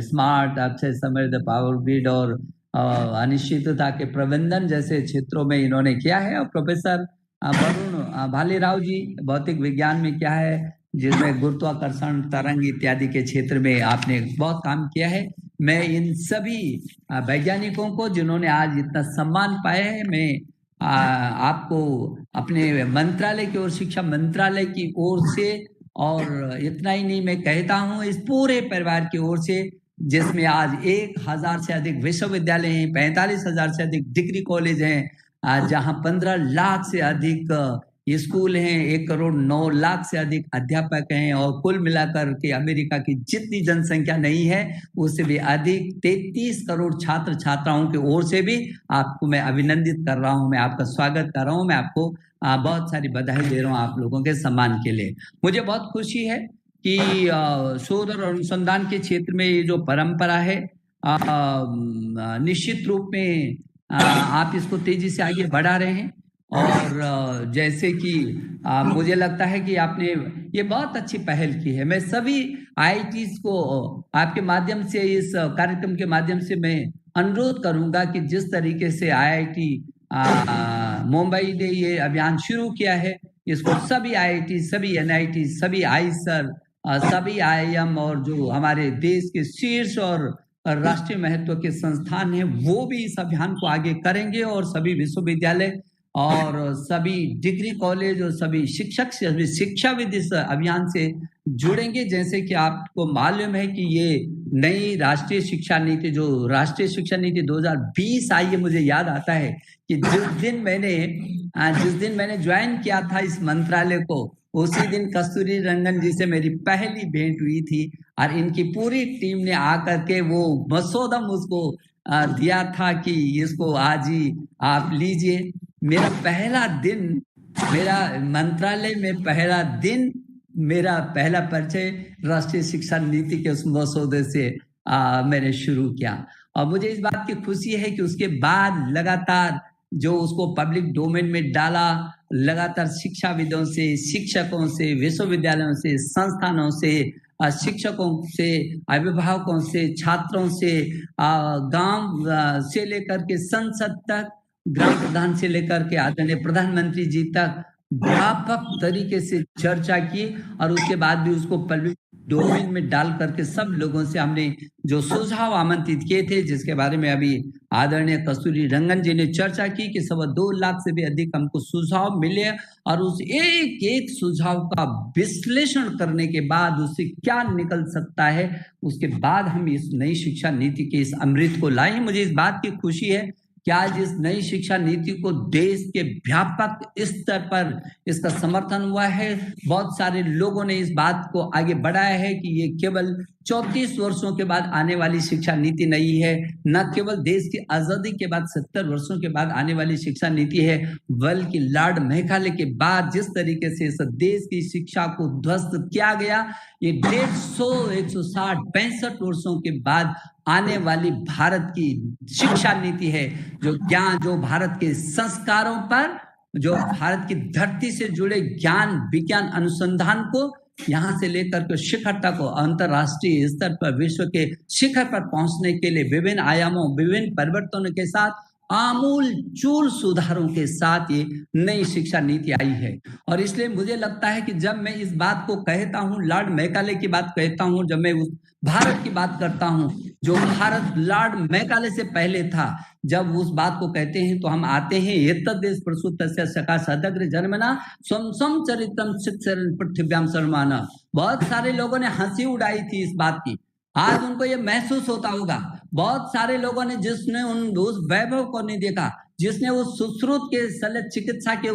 स्मार्ट, अक्षय समृद्ध, पावर ग्रिड और अनिश्चितता के प्रबंधन जैसे क्षेत्रों में इन्होंने किया है। और प्रोफेसर वरुण भालेराव जी भौतिक विज्ञान में क्या है, जिसमें गुरुत्वाकर्षण, तरंग इत्यादि के क्षेत्र में आपने बहुत काम किया है। मैं इन सभी वैज्ञानिकों को जिन्होंने आज इतना सम्मान पाया है, मैं आपको अपने मंत्रालय की ओर, शिक्षा मंत्रालय की ओर से, और इतना ही नहीं, मैं कहता हूँ इस पूरे परिवार की ओर से, जिसमें आज 1000 से अधिक विश्वविद्यालय हैं, 45,000 से अधिक डिग्री कॉलेज हैं, जहाँ 15 लाख से अधिक स्कूल हैं, 1 करोड़ 9 लाख से अधिक अध्यापक हैं, और कुल मिलाकर के अमेरिका की जितनी जनसंख्या नहीं है उससे भी अधिक 33 करोड़ छात्र छात्राओं की ओर से भी आपको मैं अभिनंदित कर रहा हूं, मैं आपका स्वागत कर रहा हूं, मैं आपको बहुत सारी बधाई दे रहा हूं आप लोगों के सम्मान के लिए। मुझे बहुत खुशी है कि शोध और अनुसंधान के क्षेत्र में ये जो परंपरा है, निश्चित रूप में आप इसको तेजी से आगे बढ़ा रहे हैं। और जैसे कि मुझे लगता है कि आपने ये बहुत अच्छी पहल की है। मैं सभी IITs को आपके माध्यम से, इस कार्यक्रम के माध्यम से मैं अनुरोध करूंगा कि जिस तरीके से IIT मुंबई ने ये अभियान शुरू किया है, इसको सभी IIT, सभी NIT, सभी आईसर, सभी IIM और जो हमारे देश के शीर्ष और राष्ट्रीय महत्व के संस्थान हैं वो भी इस अभियान को आगे करेंगे और सभी विश्वविद्यालय और सभी डिग्री कॉलेज और सभी शिक्षक सभी शिक्षाविद इस अभियान से जुड़ेंगे। जैसे कि आपको मालूम है कि ये नई राष्ट्रीय शिक्षा नीति जो राष्ट्रीय शिक्षा नीति 2020 आई है, मुझे याद आता है कि जिस दिन मैंने ज्वाइन किया था इस मंत्रालय को, उसी दिन कस्तूरी रंगन जी से मेरी पहली भेंट हुई थी और इनकी पूरी टीम ने आकर के वो मसौदा मुझको दिया था कि इसको आज ही आप लीजिए। मेरा पहला दिन, मेरा मंत्रालय में पहला दिन, मेरा पहला परिचय राष्ट्रीय शिक्षा नीति के उस मसौदे से मैंने शुरू किया और मुझे इस बात की खुशी है कि उसके बाद लगातार जो उसको पब्लिक डोमेन में डाला, लगातार शिक्षाविदों से, शिक्षकों से, विश्वविद्यालयों से, संस्थानों से, शिक्षकों से, अभिभावकों से, छात्रों से, गांव से लेकर के संसद तक, ग्राम प्रधान से लेकर के आदरणीय प्रधानमंत्री जी तक व्यापक तरीके से चर्चा की और उसके बाद भी उसको पब्लिक डोमेन में डाल करके सब लोगों से हमने जो सुझाव आमंत्रित किए थे, जिसके बारे में अभी आदरणीय कस्तूरी रंगन जी ने चर्चा की कि 2.25 लाख से भी अधिक हमको सुझाव मिले और उस एक एक सुझाव का विश्लेषण करने के बाद उससे क्या निकल सकता है, उसके बाद हम इस नई शिक्षा नीति के इस अमृत को लाए। मुझे इस बात की खुशी है कि आज इस नई शिक्षा नीति को देश के व्यापक स्तर पर इसका समर्थन हुआ है। बहुत सारे लोगों ने इस बात को आगे बढ़ाया है कि ये केवल 34 वर्षों के बाद आने वाली शिक्षा नीति नहीं है, न केवल देश की आजादी के बाद 70 वर्षों के बाद आने वाली शिक्षा नीति है, बल्कि लॉर्ड मेकाले के बाद जिस तरीके से इस देश की शिक्षा को ध्वस्त किया गया, ये 150, 160, 65 वर्षों के बाद आने वाली भारत की शिक्षा नीति है, जो ज्ञान, जो भारत के संस्कारों पर, जो भारत की धरती से जुड़े ज्ञान विज्ञान अनुसंधान को यहाँ से लेकर के शिखर तक, अंतरराष्ट्रीय स्तर पर, विश्व के शिखर पर पहुंचने के लिए विभिन्न आयामों, विभिन्न परिवर्तनों के साथ, आमूल चूल सुधारों के साथ ये नई शिक्षा नीति आई है। और इसलिए मुझे लगता है कि जब मैं इस बात को कहता हूँ, लॉर्ड मेकाले की बात कहता हूँ, जब मैं उस भारत की बात करता हूँ जो भारत लॉर्ड मेकाले से पहले था, जब उस बात को कहते हैं तो हम आते हैं एतद्देश प्रसूतस्य सकाशादग्र जन्मना स्वम चरित्रम शिक्षरं पृथिव्याम शर्माना। बहुत सारे लोगों ने हंसी उड़ाई थी इस बात की, आज उनको ये महसूस होता होगा। बहुत सारे लोगों ने जिसने उस वैभव को नहीं देखा, जिसने उस सुश्रुत के शल्य चिकित्सा के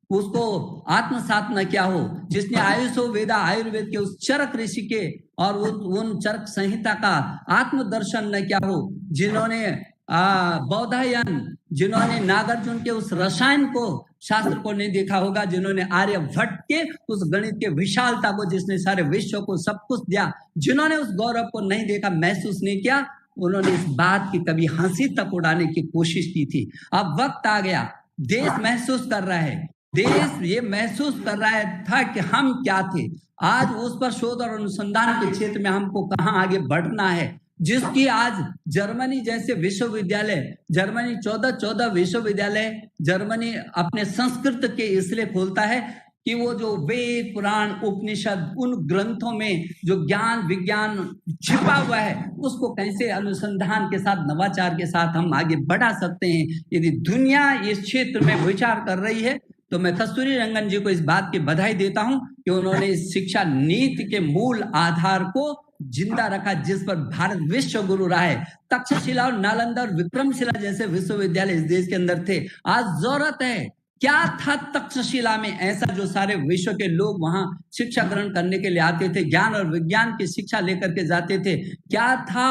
उसको आत्मसात न किया हो, जिसने आयुष वेदा आयुर्वेद के उस चरक ऋषि के और उन चरक संहिता का आत्मदर्शन न किया हो, जिन्होंने बौधायन, जिन्होंने नागार्जुन के उस रसायन को, शास्त्र को नहीं देखा होगा, जिन्होंने आर्यभट्ट के उस गणित के विशालता को, जिसने सारे विश्व को सब कुछ दिया, जिन्होंने उस गौरव को नहीं देखा, महसूस नहीं किया, उन्होंने इस बात की कभी हंसी तक उड़ाने की कोशिश की थी। अब वक्त आ गया, देश महसूस कर रहा है, देश ये महसूस कर रहा था कि हम क्या थे। आज उस पर शोध और अनुसंधान के क्षेत्र में हमको कहाँ आगे बढ़ना है, जिसकी आज जर्मनी जैसे विश्वविद्यालय, जर्मनी 14 विश्वविद्यालय जर्मनी अपने संस्कृत के इसलिए खोलता है कि वो जो वेद पुराण उपनिषद उन ग्रंथों में जो ज्ञान विज्ञान छिपा हुआ है, उसको कैसे अनुसंधान के साथ, नवाचार के साथ हम आगे बढ़ा सकते हैं। यदि दुनिया इस क्षेत्र में विचार कर रही है तो मैं कस्तूरी रंगन जी को इस बात की बधाई देता हूं कि उन्होंने इस शिक्षा नीति के मूल आधार को जिंदा रखा, जिस पर भारत विश्व गुरु रहा है। तक्षशिला और नालंदा और विक्रमशिला जैसे विश्वविद्यालय इस देश के अंदर थे। आज जरूरत है, क्या था तक्षशिला में ऐसा जो सारे विश्व के लोग वहां शिक्षा ग्रहण करने के लिए आते थे, ज्ञान और विज्ञान की शिक्षा लेकर के जाते थे? क्या था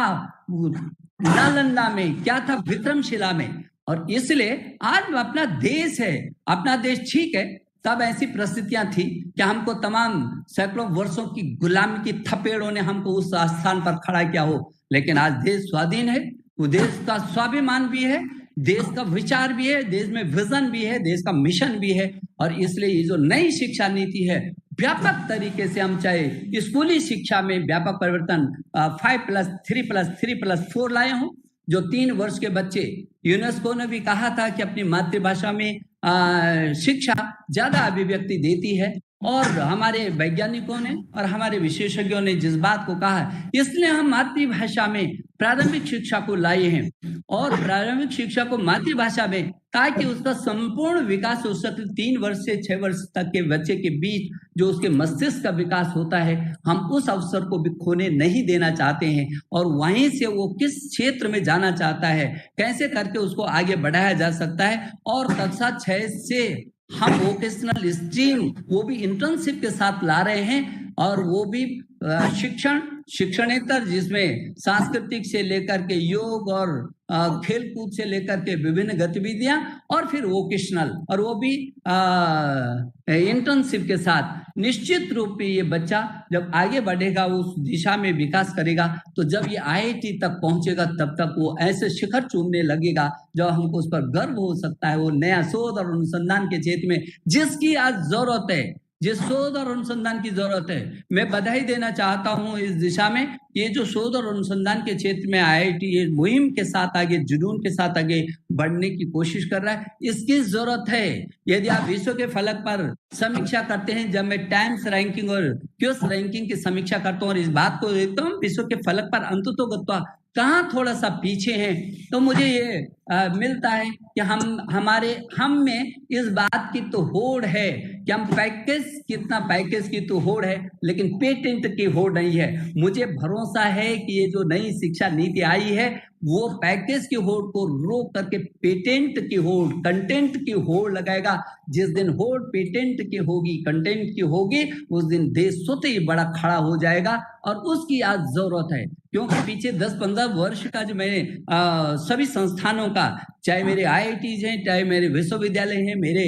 नालंदा में, क्या था विक्रमशिला में? और इसलिए आज अपना देश है, अपना देश ठीक है, तब ऐसी परिस्थितियां थी कि हमको तमाम सैकड़ों वर्षों की गुलामी की थपेड़ों ने हमको उस स्थान पर खड़ा किया हो, लेकिन आज देश स्वाधीन है, वो देश का स्वाभिमान भी है, देश का विचार भी है, देश में विजन भी है, देश का मिशन भी है। और इसलिए ये जो नई शिक्षा नीति है, व्यापक तरीके से हम चाहे स्कूली शिक्षा में व्यापक परिवर्तन 5+3+3+4 लाए हों, जो 3 वर्ष के बच्चे, यूनेस्को ने भी कहा था कि अपनी मातृभाषा में शिक्षा ज्यादा अभिव्यक्ति देती है, और हमारे वैज्ञानिकों ने और हमारे विशेषज्ञों ने जिस बात को कहा है, इसलिए हम मातृभाषा में प्रारंभिक शिक्षा को लाए हैं, और प्रारंभिक शिक्षा को मातृभाषा में, ताकि उसका संपूर्ण विकास हो सके। 3 वर्ष से 6 वर्ष तक के बच्चे के बीच जो उसके मस्तिष्क का विकास होता है, हम उस अवसर को भी खोने नहीं देना चाहते हैं, और वहीं से वो किस क्षेत्र में जाना चाहता है, कैसे करके उसको आगे बढ़ाया जा सकता है। और कक्षा 6 से हम वोकेशनल स्ट्रीम वो भी इंटर्नशिप के साथ ला रहे हैं, और वो भी शिक्षणेतर, जिसमें सांस्कृतिक से लेकर के योग और खेल कूद से लेकर के विभिन्न गतिविधियां, और फिर वोकेशनल, और वो भी इंटर्नशिप के साथ। निश्चित रूप से ये बच्चा जब आगे बढ़ेगा, उस दिशा में विकास करेगा, तो जब ये IIT तक पहुंचेगा, तब तक वो ऐसे शिखर चूमने लगेगा जब हमको उस पर गर्व हो सकता है। वो नया शोध और अनुसंधान के क्षेत्र में जिसकी आज जरूरत है, जिस शोध और अनुसंधान की जरूरत है, मैं बधाई देना चाहता हूं इस दिशा में। ये जो शोध और अनुसंधान के क्षेत्र में IIT ये मुहिम के साथ आगे, जुनून के साथ आगे बढ़ने की कोशिश कर रहा है, इसकी जरूरत है। यदि आप विश्व के फलक पर समीक्षा करते हैं, जब मैं टाइम्स रैंकिंग और क्यूएस रैंकिंग की समीक्षा करता हूँ और इस बात को देखता हूँ विश्व के फलक पर अंततोगत्वा कहाँ थोड़ा सा पीछे हैं, तो मुझे ये मिलता है कि हम में इस बात की तो होड़ है कि हम पैकेज की तो होड़ है, लेकिन पेटेंट की होड़ नहीं है। मुझे भरोसा है कि ये जो नई शिक्षा नीति आई है, वो पैकेज की होड़ को रोक करके पेटेंट की होड़, कंटेंट की होड़ लगाएगा। जिस दिन होड़ पेटेंट की होगी, कंटेंट की होगी, उस दिन देश स्वतः ही बड़ा खड़ा हो जाएगा, और उसकी आज जरूरत है। क्योंकि पीछे 10-15 वर्ष का जो मैंने सभी संस्थानों का, चाहे मेरे IITs हैं, चाहे मेरे विश्वविद्यालय हैं, मेरे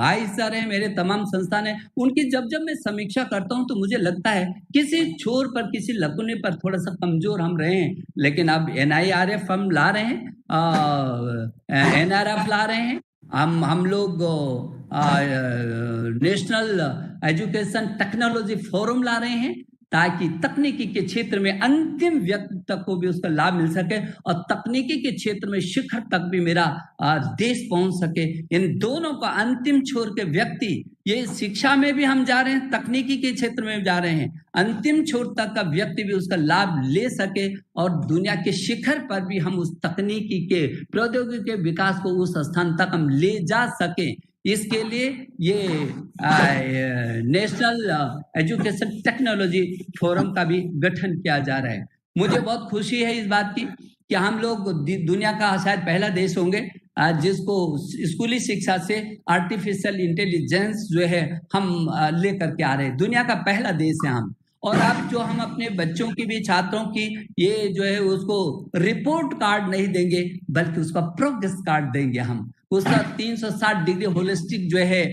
IISR हैं, मेरे तमाम संस्थान हैं, उनकी जब मैं समीक्षा करता हूं, तो मुझे लगता है किसी छोर पर, किसी लकुने पर थोड़ा सा कमजोर हम रहे हैं। लेकिन अब NIRF हम ला रहे हैं, NRF ला रहे हैं, हम लोग नेशनल एजुकेशन टेक्नोलॉजी फोरम ला रहे हैं, ताकि तकनीकी के क्षेत्र में अंतिम व्यक्ति तक को भी उसका लाभ मिल सके, और तकनीकी के क्षेत्र में शिखर तक भी मेरा देश पहुंच सके। इन दोनों का अंतिम छोर के व्यक्ति, ये शिक्षा में भी हम जा रहे हैं, तकनीकी के क्षेत्र में जा रहे हैं, अंतिम छोर तक का व्यक्ति भी उसका लाभ ले सके, और दुनिया के शिखर पर भी हम उस तकनीकी के, प्रौद्योगिकी के विकास को उस स्थान तक हम ले जा सके। इसके लिए ये नेशनल एजुकेशन टेक्नोलॉजी फोरम का भी गठन किया जा रहा है। मुझे बहुत खुशी है इस बात की कि हम लोग दुनिया का शायद पहला देश होंगे जिसको स्कूली शिक्षा से आर्टिफिशियल इंटेलिजेंस जो है हम लेकर के आ रहे हैं। दुनिया का पहला देश है हम। और अब जो हम अपने बच्चों की भी, छात्रों की, ये जो है उसको रिपोर्ट कार्ड नहीं देंगे, बल्कि उसका प्रोग्रेस कार्ड देंगे हम। उसका 360 डिग्री होलिस्टिक जो है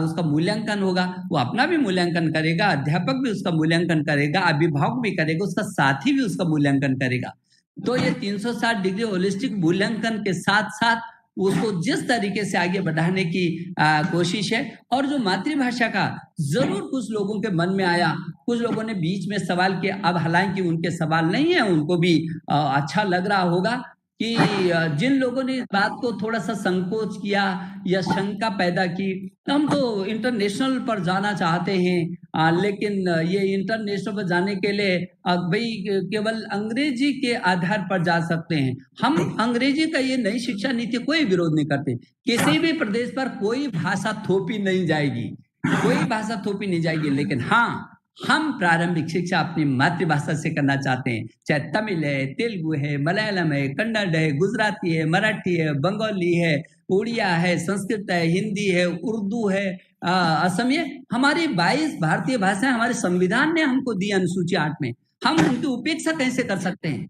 उसका मूल्यांकन होगा। वो अपना भी मूल्यांकन करेगा, अध्यापक भी उसका मूल्यांकन करेगा, अभिभावक भी करेगा, उसका साथी भी उसका मूल्यांकन करेगा। तो ये 360 डिग्री होलिस्टिक मूल्यांकन के साथ साथ उसको जिस तरीके से आगे बढ़ाने की कोशिश है। और जो मातृभाषा का जरूर कुछ लोगों के मन में आया, कुछ लोगों ने बीच में सवाल किया, अब हालांकि उनके सवाल नहीं है, उनको भी अच्छा लग रहा होगा कि जिन लोगों ने इस बात को थोड़ा सा संकोच किया या शंका पैदा की, हम तो इंटरनेशनल पर जाना चाहते हैं, लेकिन ये इंटरनेशनल पर जाने के लिए भाई केवल अंग्रेजी के आधार पर जा सकते हैं। हम अंग्रेजी का ये नई शिक्षा नीति कोई विरोध नहीं करते। किसी भी प्रदेश पर कोई भाषा थोपी नहीं जाएगी, कोई भाषा थोपी नहीं जाएगी, लेकिन हाँ, हम प्रारंभिक शिक्षा अपनी मातृभाषा से करना चाहते हैं। चाहे तमिल है, तेलुगु है, मलयालम है, कन्नड़ है, गुजराती है, मराठी है, बंगाली है, उड़िया है, संस्कृत है, हिंदी है, उर्दू है, असमिया। हमारी 22 भारतीय भाषाएं हमारे संविधान ने हमको दी अनुसूची 8 में। हम उनकी उपेक्षा कैसे कर सकते हैं?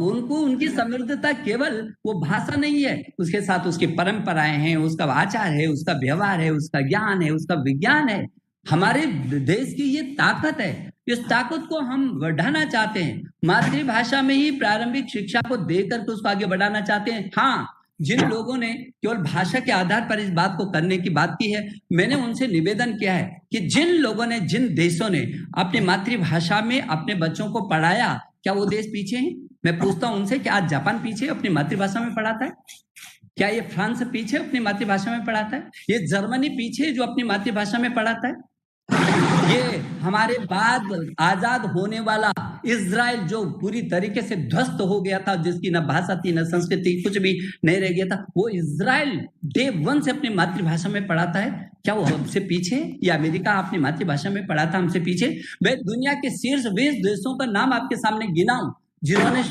उनको उनकी समृद्धता केवल वो भाषा नहीं है, उसके साथ उसकी परंपराएं हैं, उसका आचार है, उसका व्यवहार है, उसका ज्ञान है, उसका विज्ञान है। हमारे देश की ये ताकत है, इस ताकत को हम बढ़ाना चाहते हैं। मातृभाषा में ही प्रारंभिक शिक्षा को देकर के उसको आगे बढ़ाना चाहते हैं। हाँ, जिन लोगों ने केवल भाषा के आधार पर इस बात को करने की बात की है, मैंने उनसे निवेदन किया है कि जिन लोगों ने, जिन देशों ने अपनी मातृभाषा में अपने बच्चों को पढ़ाया, क्या वो देश पीछे हैं? मैं पूछता हूं उनसे, क्या आज जापान पीछे अपनी मातृभाषा में पढ़ाता है? क्या ये फ्रांस पीछे अपनी मातृभाषा में पढ़ाता है? ये जर्मनी पीछे जो अपनी मातृभाषा में पढ़ाता है? ये हमारे बाद आजाद होने वाला इजराइल जो पूरी तरीके से ध्वस्त हो गया था, जिसकी न भाषा थी न संस्कृति, कुछ भी नहीं रह गया था, वो इजराइल डे 1 से अपनी मातृभाषा में पढ़ाता है? क्या वो हमसे पीछे? या अमेरिका अपनी मातृभाषा में पढ़ाता हमसे पीछे? मैं दुनिया के शीर्ष 20 देशों का नाम आपके सामने गिनाऊं जिन्होंने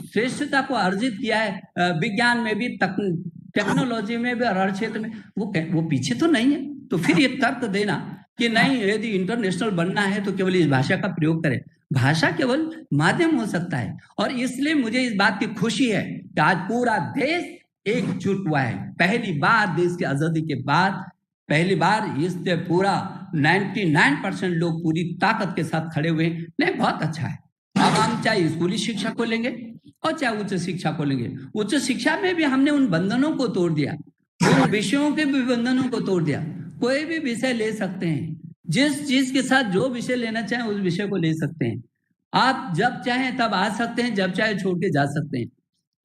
श्रेष्ठता को अर्जित किया है, विज्ञान में भी, टेक्नोलॉजी में भी और हर क्षेत्र में, वो पीछे तो नहीं है। तो फिर ये तर्क देना कि नहीं, यदि इंटरनेशनल बनना है तो केवल इस भाषा का प्रयोग करें, भाषा केवल माध्यम हो सकता है। और इसलिए मुझे इस बात की खुशी है कि आज पूरा देश एकजुट हुआ है। पहली बार देश की आजादी के बाद पहली बार इससे पूरा 99% लोग पूरी ताकत के साथ खड़े हुए हैं। नहीं, बहुत अच्छा है। अब हम चाहे स्कूली शिक्षा को लेंगे और चाहे उच्च शिक्षा को लेंगे, उच्च शिक्षा में भी हमने उन बंधनों को तोड़ दिया, उन विषयों के भी बंधनों को तोड़ दिया। कोई भी विषय ले सकते हैं, जिस चीज के साथ जो विषय लेना चाहें उस विषय को ले सकते हैं। आप जब चाहें तब आ सकते हैं, जब चाहे छोड़ के जा सकते हैं।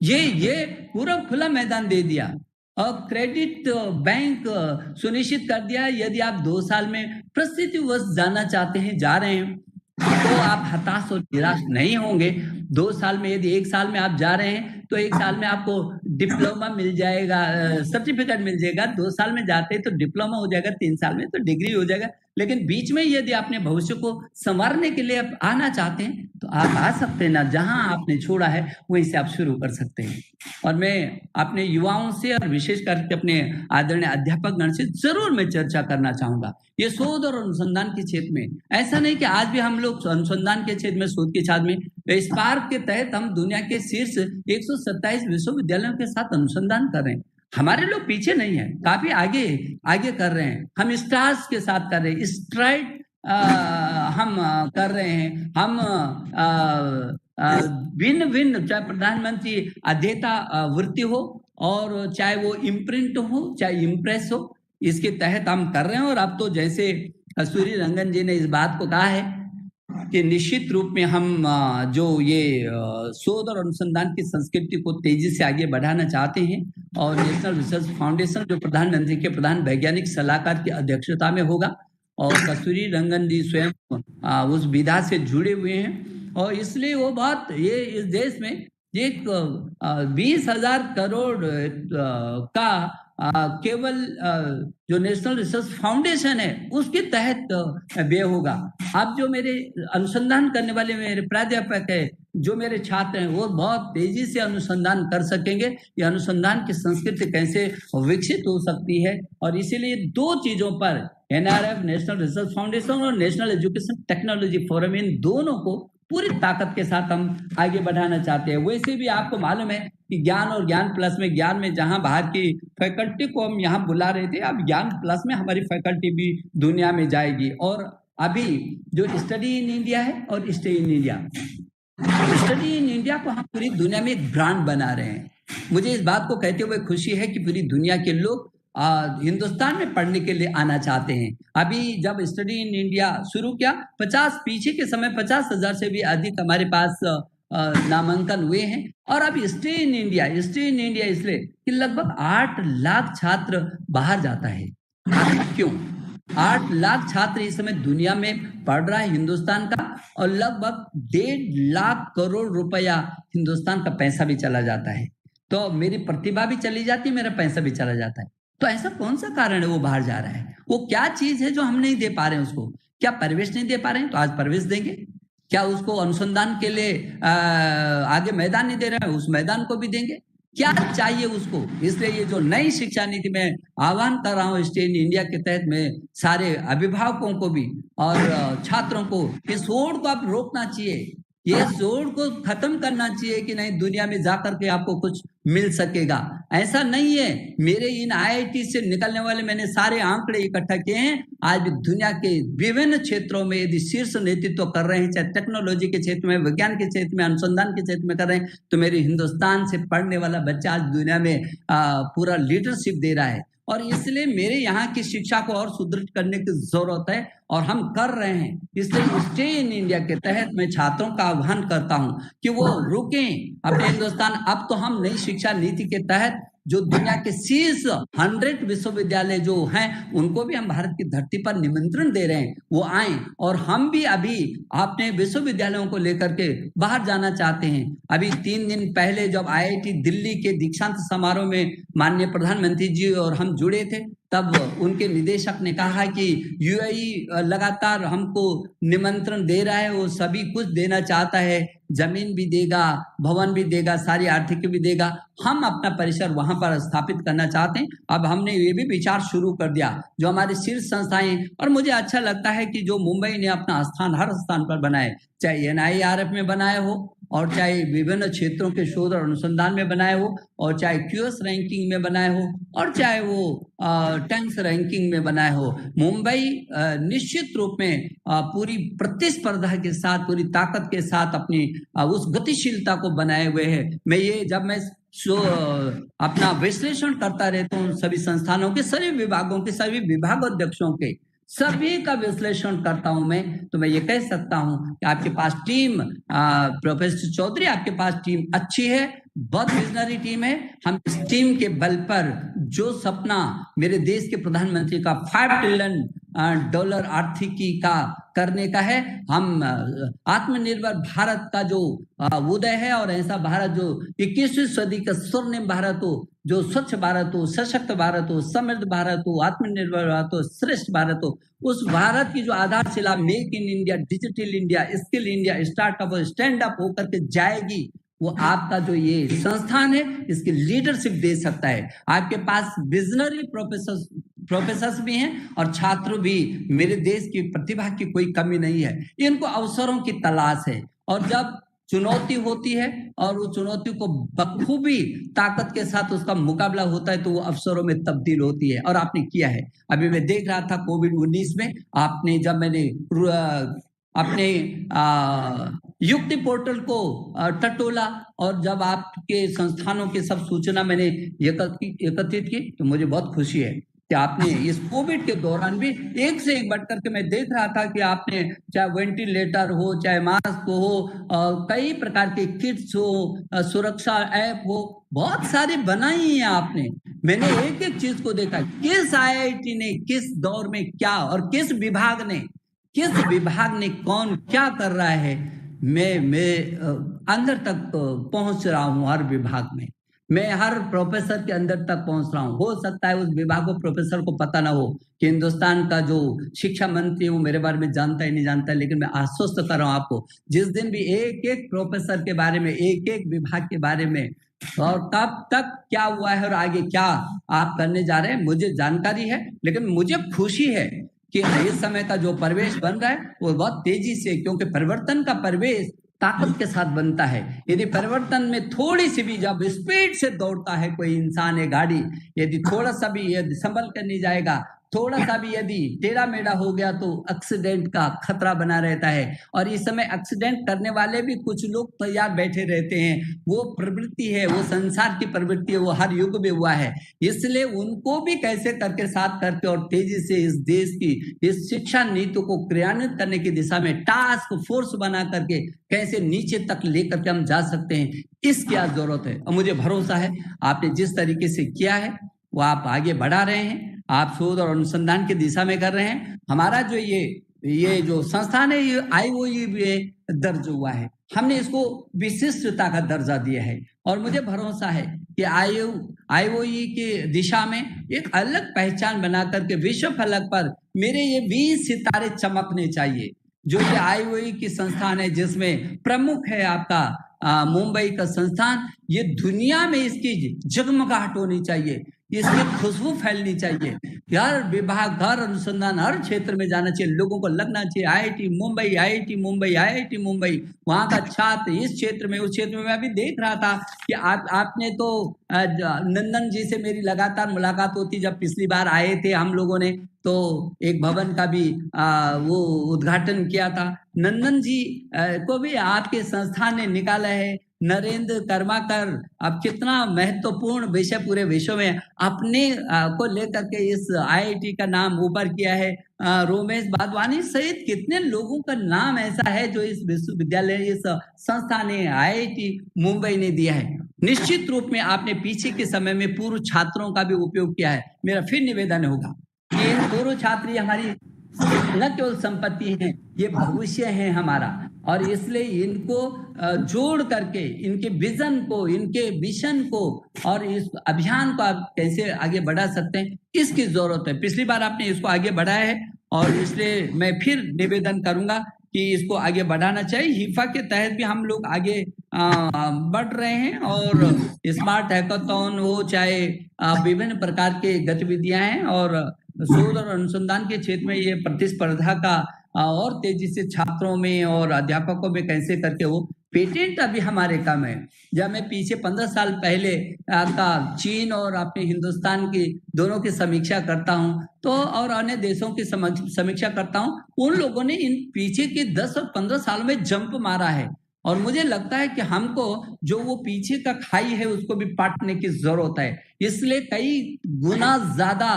ये पूरा खुला मैदान दे दिया। और क्रेडिट बैंक सुनिश्चित कर दिया, यदि आप 2 साल में प्रस्थितिवश जाना चाहते हैं, जा रहे हैं, तो आप हताश और निराश नहीं होंगे। 2 साल में, यदि 1 साल में आप जा रहे हैं तो 1 साल में आपको डिप्लोमा मिल जाएगा, सर्टिफिकेट मिल जाएगा। 2 साल में जाते हैं तो डिप्लोमा हो जाएगा, 3 साल में तो डिग्री हो जाएगा। लेकिन बीच में यदि अपने भविष्य को संवारने के लिए आप आना चाहते हैं तो आप आ सकते हैं ना, जहां आपने छोड़ा है वहीं से आप शुरू कर सकते हैं। और मैं अपने युवाओं से और विशेष करके अपने आदरणीय अध्यापक गण से जरूर मैं चर्चा करना चाहूंगा। ये शोध और अनुसंधान के क्षेत्र में ऐसा नहीं कि आज भी हम लोग अनुसंधान के क्षेत्र में, शोध के क्षेत्र में स्पार्क के तहत हम दुनिया के शीर्ष 127 विश्वविद्यालयों के साथ अनुसंधान कर रहे हैं। हमारे लोग पीछे नहीं है, काफी आगे कर रहे हैं। हम स्टार्स के साथ कर रहे हैं, स्ट्राइड हम कर रहे हैं। हम भिन्न चाहे प्रधानमंत्री अध्येता वृत्ति हो और चाहे वो इम्प्रिंट हो, चाहे इम्प्रेस हो, इसके तहत हम कर रहे हैं। और अब तो जैसे कस्तूरी रंगन जी ने इस बात को कहा है कि निश्चित रूप में हम जो ये शोध और अनुसंधान की संस्कृति को तेजी से आगे बढ़ाना चाहते हैं, और नेशनल रिसर्च फाउंडेशन जो प्रधानमंत्री के प्रधान वैज्ञानिक सलाहकार की अध्यक्षता में होगा, और कस्तूरी रंगन जी स्वयं उस विधा से जुड़े हुए हैं। और इसलिए वो बहुत, ये इस देश में एक 20,000 करोड़ का केवल जो नेशनल रिसर्च फाउंडेशन है उसके तहत व्यय होगा। अब जो मेरे अनुसंधान करने वाले मेरे प्राध्यापक है, जो मेरे छात्र हैं, वो बहुत तेजी से अनुसंधान कर सकेंगे। ये अनुसंधान की संस्कृति कैसे विकसित हो सकती है। और इसीलिए 2 चीजों पर NRF, नेशनल रिसर्च फाउंडेशन और नेशनल एजुकेशन टेक्नोलॉजी फोरम, इन दोनों को पूरी ताकत के साथ हम आगे बढ़ाना चाहते हैं। वैसे भी आपको मालूम है कि ज्ञान और ज्ञान प्लस में, ज्ञान में जहां बाहर की फैकल्टी को हम यहाँ बुला रहे थे, अब ज्ञान प्लस में हमारी फैकल्टी भी दुनिया में जाएगी। और अभी जो स्टडी इन इंडिया है और stay in India, study in India को हम पूरी दुनिया में एक ब्रांड बना रहे हैं। मुझे इस बात को कहते हुए खुशी है कि पूरी दुनिया के लोग हिंदुस्तान में पढ़ने के लिए आना चाहते हैं। अभी जब स्टडी इन इंडिया शुरू किया, 50 पीछे के समय 50,000 से भी अधिक हमारे पास नामांकन हुए हैं। और अब स्टे इन इंडिया इसलिए कि लगभग 8 लाख छात्र बाहर जाता है। क्यों? 8 लाख छात्र इस समय दुनिया में पढ़ रहा है हिंदुस्तान का, और लगभग 1.5 लाख करोड़ रुपया हिंदुस्तान का पैसा भी चला जाता है। तो मेरी प्रतिभा भी चली जाती है, मेरा पैसा भी चला जाता है। तो ऐसा कौन सा कारण है वो बाहर जा रहा है? वो क्या चीज है जो हम नहीं दे पा रहे हैं उसको? क्या परिवेश नहीं दे पा रहे हैं? तो आज परिवेश देंगे। क्या उसको अनुसंधान के लिए आगे मैदान नहीं दे रहे हैं? उस मैदान को भी देंगे। क्या चाहिए उसको? इसलिए ये जो नई शिक्षा नीति में आह्वान कर रहा हूँ स्टे इन इंडिया के तहत, में सारे अभिभावकों को भी और छात्रों को इस होड़ को आप रोकना चाहिए, ये जोड़ को खत्म करना चाहिए कि नहीं दुनिया में जाकर के आपको कुछ मिल सकेगा। ऐसा नहीं है। मेरे इन IIT से निकलने वाले मैंने सारे आंकड़े इकट्ठा किए हैं। आज भी दुनिया के विभिन्न क्षेत्रों में यदि शीर्ष नेतृत्व कर रहे हैं, चाहे टेक्नोलॉजी के क्षेत्र में, विज्ञान के क्षेत्र में, अनुसंधान के क्षेत्र में कर रहे हैं, तो मेरे हिंदुस्तान से पढ़ने वाला बच्चा आज दुनिया में पूरा लीडरशिप दे रहा है। और इसलिए मेरे यहाँ की शिक्षा को और सुदृढ़ करने की जरूरत है और हम कर रहे हैं। इसलिए स्टे इन इंडिया के तहत मैं छात्रों का आह्वान करता हूं कि वो रुकें अपने हिंदुस्तान। अब तो हम नई शिक्षा नीति के तहत जो दुनिया के शीर्ष 100 विश्वविद्यालय जो हैं उनको भी हम भारत की धरती पर निमंत्रण दे रहे हैं, वो आए। और हम भी अभी अपने विश्वविद्यालयों को लेकर के बाहर जाना चाहते हैं। अभी 3 दिन पहले जब IIT दिल्ली के दीक्षांत समारोह में माननीय प्रधानमंत्री जी और हम जुड़े थे, तब उनके निदेशक ने कहा कि UAE लगातार हमको निमंत्रण दे रहा है, वो सभी कुछ देना चाहता है, जमीन भी देगा, भवन भी देगा, सारी आर्थिक भी देगा। हम अपना परिसर वहां पर स्थापित करना चाहते हैं। अब हमने ये भी विचार शुरू कर दिया जो हमारे शीर्ष संस्थाएं, और मुझे अच्छा लगता है कि जो मुंबई ने अपना स्थान हर स्थान पर बनाए, चाहे NIRF में बनाए हो और चाहे विभिन्न क्षेत्रों के शोध और अनुसंधान में बनाए हो, और चाहे QS रैंकिंग में बनाए हो, और चाहे वो टैंक्स रैंकिंग में बनाए हो। मुंबई निश्चित रूप में पूरी प्रतिस्पर्धा के साथ, पूरी ताकत के साथ अपनी उस गतिशीलता को बनाए हुए है। जब मैं अपना विश्लेषण करता रहता हूँ सभी संस्थानों के, सभी विभागों के, सभी विभागाध्यक्षों के, सभी का विश्लेषण करता हूं मैं, तो मैं ये कह सकता हूं कि आपके पास टीम, प्रोफेसर चौधरी, आपके पास टीम अच्छी है, बहुत विजनरी टीम है। हम इस टीम के बल पर जो सपना मेरे देश के प्रधानमंत्री का $5 ट्रिलियन आर्थिकी का करने का है, हम आत्मनिर्भर भारत का जो उदय है, और ऐसा भारत जो 21वीं सदी का स्वर्णिम भारत हो, जो स्वच्छ भारत हो, सशक्त भारत हो, समृद्ध भारत हो, आत्मनिर्भर भारत हो, श्रेष्ठ भारत हो, उस भारत की जो आधारशिला make in India, digital India, skill India, startup और स्टैंड अप होकर के जाएगी, वो आपका जो ये संस्थान है इसकी लीडरशिप दे सकता है। आपके पास विजनरी प्रोफेसर्स भी हैं और छात्र भी। मेरे देश की प्रतिभा की कोई कमी नहीं है, इनको अवसरों की तलाश है, और जब चुनौती होती है और वो चुनौती को बखूबी ताकत के साथ उसका मुकाबला होता है तो वो अवसरों में तब्दील होती है, और आपने किया है। अभी मैं देख रहा था कोविड-19 में आपने, जब मैंने अपने युक्ति पोर्टल को टटोला और जब आपके संस्थानों की सब सूचना मैंने एकत्रित की, तो मुझे बहुत खुशी है कि आपने इस कोविड के दौरान भी एक से एक बढ़ करके, मैं देख रहा था कि आपने चाहे वेंटिलेटर हो, चाहे मास्क हो, कई प्रकार के किट्स हो, सुरक्षा ऐप हो, बहुत सारी बनाई है आपने। मैंने एक एक चीज को देखा, किस IIT ने किस दौर में क्या, और किस विभाग ने कौन क्या कर रहा है। मैं अंदर तक पहुंच रहा हूं, हर विभाग में मैं हर प्रोफेसर के अंदर तक पहुंच रहा हूं। हो सकता है उस विभाग को, प्रोफेसर को पता ना हो कि हिंदुस्तान का जो शिक्षा मंत्री है वो मेरे बारे में जानता ही नहीं जानता, लेकिन मैं आश्वस्त कर रहा हूं आपको, जिस दिन भी एक एक प्रोफेसर के बारे में, एक एक विभाग के बारे में, और कब तक क्या हुआ है और आगे क्या आप करने जा रहे हैं, मुझे जानकारी है। लेकिन मुझे खुशी है कि इस समय का जो परिवेश बन रहा है वो बहुत तेजी से, क्योंकि परिवर्तन का परिवेश ताकत के साथ बनता है। यदि परिवर्तन में थोड़ी सी भी, जब स्पीड से दौड़ता है कोई इंसान या गाड़ी, यदि थोड़ा सा भी यदि संभल कर नहीं जाएगा, थोड़ा सा भी यदि टेढ़ा मेढ़ा हो गया तो एक्सीडेंट का खतरा बना रहता है। और इस समय एक्सीडेंट करने वाले भी कुछ लोग तैयार बैठे रहते हैं। वो प्रवृत्ति है, वो संसार की प्रवृत्ति है, वो हर युग में हुआ है। इसलिए उनको भी कैसे करके साथ करके और तेजी से इस देश की इस शिक्षा नीति को क्रियान्वित करने की दिशा में टास्क फोर्स बना करके कैसे नीचे तक लेकर के हम जा सकते हैं, इसकी क्या जरूरत है। और मुझे भरोसा है आपने जिस तरीके से किया है वो आप आगे बढ़ा रहे हैं, आप शोध और अनुसंधान की दिशा में कर रहे हैं। हमारा जो ये जो संस्थान है ये IOE में दर्ज हुआ है, हमने इसको विशिष्टता का दर्जा दिया है, और मुझे भरोसा है कि IOE के दिशा में एक अलग पहचान बना करके विश्व फलक पर मेरे ये 20 सितारे चमकने चाहिए। जो ये IOE की संस्थान है जिसमें प्रमुख है आपका मुंबई का संस्थान, ये दुनिया में इसकी जगमगाहट होनी चाहिए, इसकी खुशबू फैलनी चाहिए, हर विभाग, हर अनुसंधान, हर क्षेत्र में जाना चाहिए, लोगों को लगना चाहिए IIT Mumbai, IIT Mumbai, IIT Mumbai. वहां का छात्र इस क्षेत्र में, उस क्षेत्र में, मैं अभी देख रहा था कि आपने तो नंदन जी से मेरी लगातार मुलाकात होती, जब पिछली बार आए थे हम लोगों ने तो एक भवन का भी वो उद्घाटन किया था। नंदन जी को भी आपके संस्थान ने निकाला है, नरेंद्र कर्माकर अब कितना महत्वपूर्ण विषय पूरे विश्व में अपने को लेकर के इस IIT का नाम ऊपर किया है। रोमेश बादवानी सहित कितने लोगों का नाम ऐसा है जो इस विश्वविद्यालय, इस संस्था ने, IIT मुंबई ने दिया है। निश्चित रूप में आपने पीछे के समय में पूर्व छात्रों का भी उपयोग किया है। मेरा फिर निवेदन होगा कि पूर्व छात्र हमारी न केवल संपत्ति है, ये भविष्य है हमारा, और इसलिए इनको जोड़ करके इनके विजन को, इनके मिशन को और इस अभियान को आप कैसे आगे बढ़ा सकते हैं, इसकी जरूरत है। पिछली बार आपने इसको आगे बढ़ाया है और इसलिए मैं फिर निवेदन करूंगा कि इसको आगे बढ़ाना चाहिए। हिफा के तहत भी हम लोग आगे बढ़ रहे हैं और स्मार्ट हैकाथॉन हो, चाहे विभिन्न प्रकार के गतिविधियां हैं, और शोध और अनुसंधान के क्षेत्र में ये प्रतिस्पर्धा का और तेजी से छात्रों में और अध्यापकों में कैसे करके वो पेटेंट अभी हमारे कम है। जब मैं पीछे 15 साल पहले का चीन और अपने हिंदुस्तान की दोनों की समीक्षा करता हूं तो, और अन्य देशों की समीक्षा करता हूं, उन लोगों ने इन पीछे के 10 और 15 साल में जंप मारा है। और मुझे लगता है कि हमको जो वो पीछे का खाई है उसको भी पाटने की जरूरत है। इसलिए कई गुना ज्यादा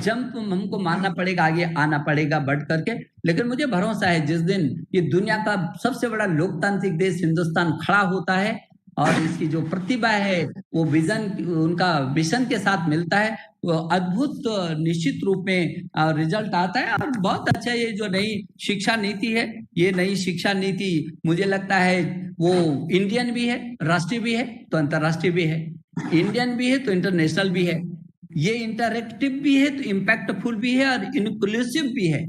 जंप हमको मारना पड़ेगा, आगे आना पड़ेगा बढ़ करके। लेकिन मुझे भरोसा है जिस दिन ये दुनिया का सबसे बड़ा लोकतांत्रिक देश हिंदुस्तान खड़ा होता है और इसकी जो प्रतिभा है वो विजन, उनका मिशन के साथ मिलता है, वो अद्भुत निश्चित रूप में रिजल्ट आता है। और बहुत अच्छा ये जो नई शिक्षा नीति है, ये नई शिक्षा नीति मुझे लगता है वो इंडियन भी है, राष्ट्रीय भी है तो अंतर्राष्ट्रीय भी है, इंडियन भी है तो इंटरनेशनल भी है, ये इंटरएक्टिव भी है तो इम्पैक्टफुल भी है और इंक्लूसिव भी है।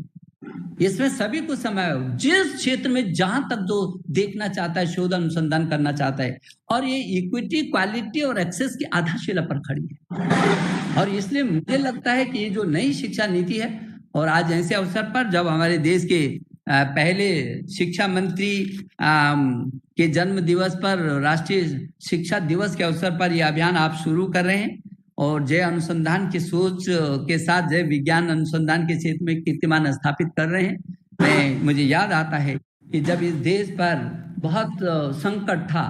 इसमें सभी को समय, जिस क्षेत्र में जहां तक जो देखना चाहता है, शोध अनुसंधान करना चाहता है, और ये इक्विटी, क्वालिटी और एक्सेस की आधारशिला पर खड़ी है। और इसलिए मुझे लगता है कि ये जो नई शिक्षा नीति है, और आज ऐसे अवसर पर जब हमारे देश के पहले शिक्षा मंत्री के जन्म दिवस पर, राष्ट्रीय शिक्षा दिवस के अवसर पर यह अभियान आप शुरू कर रहे हैं और जय अनुसंधान की सोच के साथ जय विज्ञान अनुसंधान के क्षेत्र में कीर्तिमान स्थापित कर रहे हैं। मुझे याद आता है कि जब इस देश पर बहुत संकट था,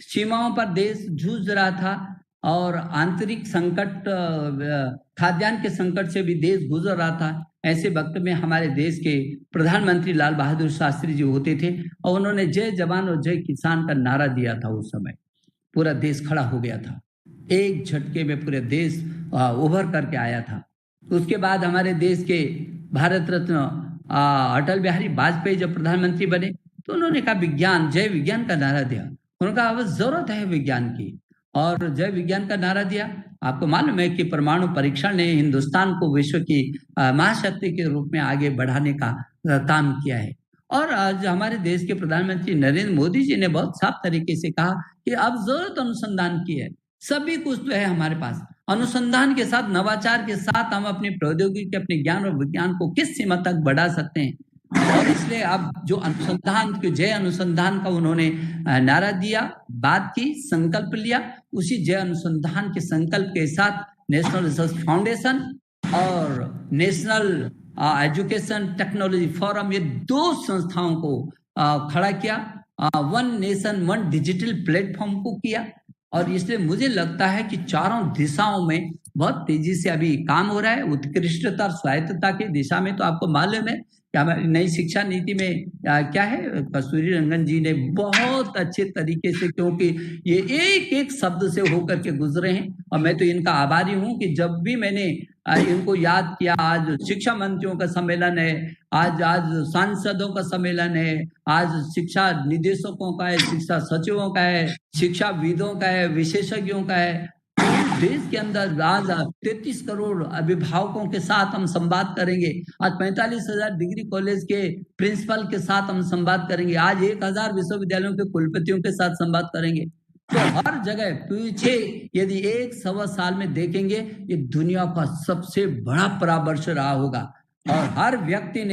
सीमाओं पर देश जूझ रहा था और आंतरिक संकट, खाद्यान्न के संकट से भी देश गुजर रहा था, ऐसे वक्त में हमारे देश के प्रधानमंत्री लाल बहादुर शास्त्री जी होते थे और उन्होंने जय जवान और जय किसान का नारा दिया था। उस समय पूरा देश खड़ा हो गया था, एक झटके में पूरे देश उभर करके आया था। उसके बाद हमारे देश के भारत रत्न अटल बिहारी वाजपेयी जब प्रधानमंत्री बने तो उन्होंने कहा विज्ञान, जय विज्ञान का नारा दिया। उन्होंने कहा अब जरूरत है विज्ञान की, और जय विज्ञान का नारा दिया। आपको मालूम है कि परमाणु परीक्षण ने हिंदुस्तान को विश्व की महाशक्ति के रूप में आगे बढ़ाने का काम किया है। और आज हमारे देश के प्रधानमंत्री नरेंद्र मोदी जी ने बहुत साफ तरीके से कहा कि अब जरूरत अनुसंधान की है। सभी कुछ तो है हमारे पास, अनुसंधान के साथ, नवाचार के साथ हम अपनी प्रौद्योगिकी, अपने ज्ञान और विज्ञान को किस सीमा तक बढ़ा सकते हैं। और इसलिए अब जो अनुसंधान, जय अनुसंधान का उन्होंने नारा दिया, बात की, संकल्प लिया, उसी जय अनुसंधान के संकल्प के साथ नेशनल रिसर्च फाउंडेशन और नेशनल एजुकेशन टेक्नोलॉजी फोरम, ये दो संस्थाओं को खड़ा किया, one nation one digital platform को किया। और इसलिए मुझे लगता है कि चारों दिशाओं में बहुत तेजी से अभी काम हो रहा है। उत्कृष्टता और स्वायत्तता की दिशा में तो आपको मालूम है कि हमारी नई शिक्षा नीति में क्या है, कस्तूरी रंगन जी ने बहुत अच्छे तरीके से, क्योंकि ये एक एक शब्द से होकर के गुजरे हैं, और मैं तो इनका आभारी हूं कि जब भी मैंने इनको याद किया, आज शिक्षा मंत्रियों का सम्मेलन है, आज सांसदों का सम्मेलन है, आज शिक्षा निदेशकों का है, शिक्षा सचिवों का है, शिक्षाविदों का है, विशेषज्ञों का है। देश के अंदर आज 33 करोड़ अभिभावकों के साथ हम संवाद करेंगे, आज 45,000 डिग्री कॉलेज के प्रिंसिपल के साथ हम संवाद करेंगे, आज 1,000 विश्वविद्यालयों के कुलपतियों के साथ संवाद करेंगे। तो हर जगह पीछे यदि 1-1.25 साल में देखेंगे, ये दुनिया का सबसे बड़ा परामर्श रहा होगा। और हर व्यक्ति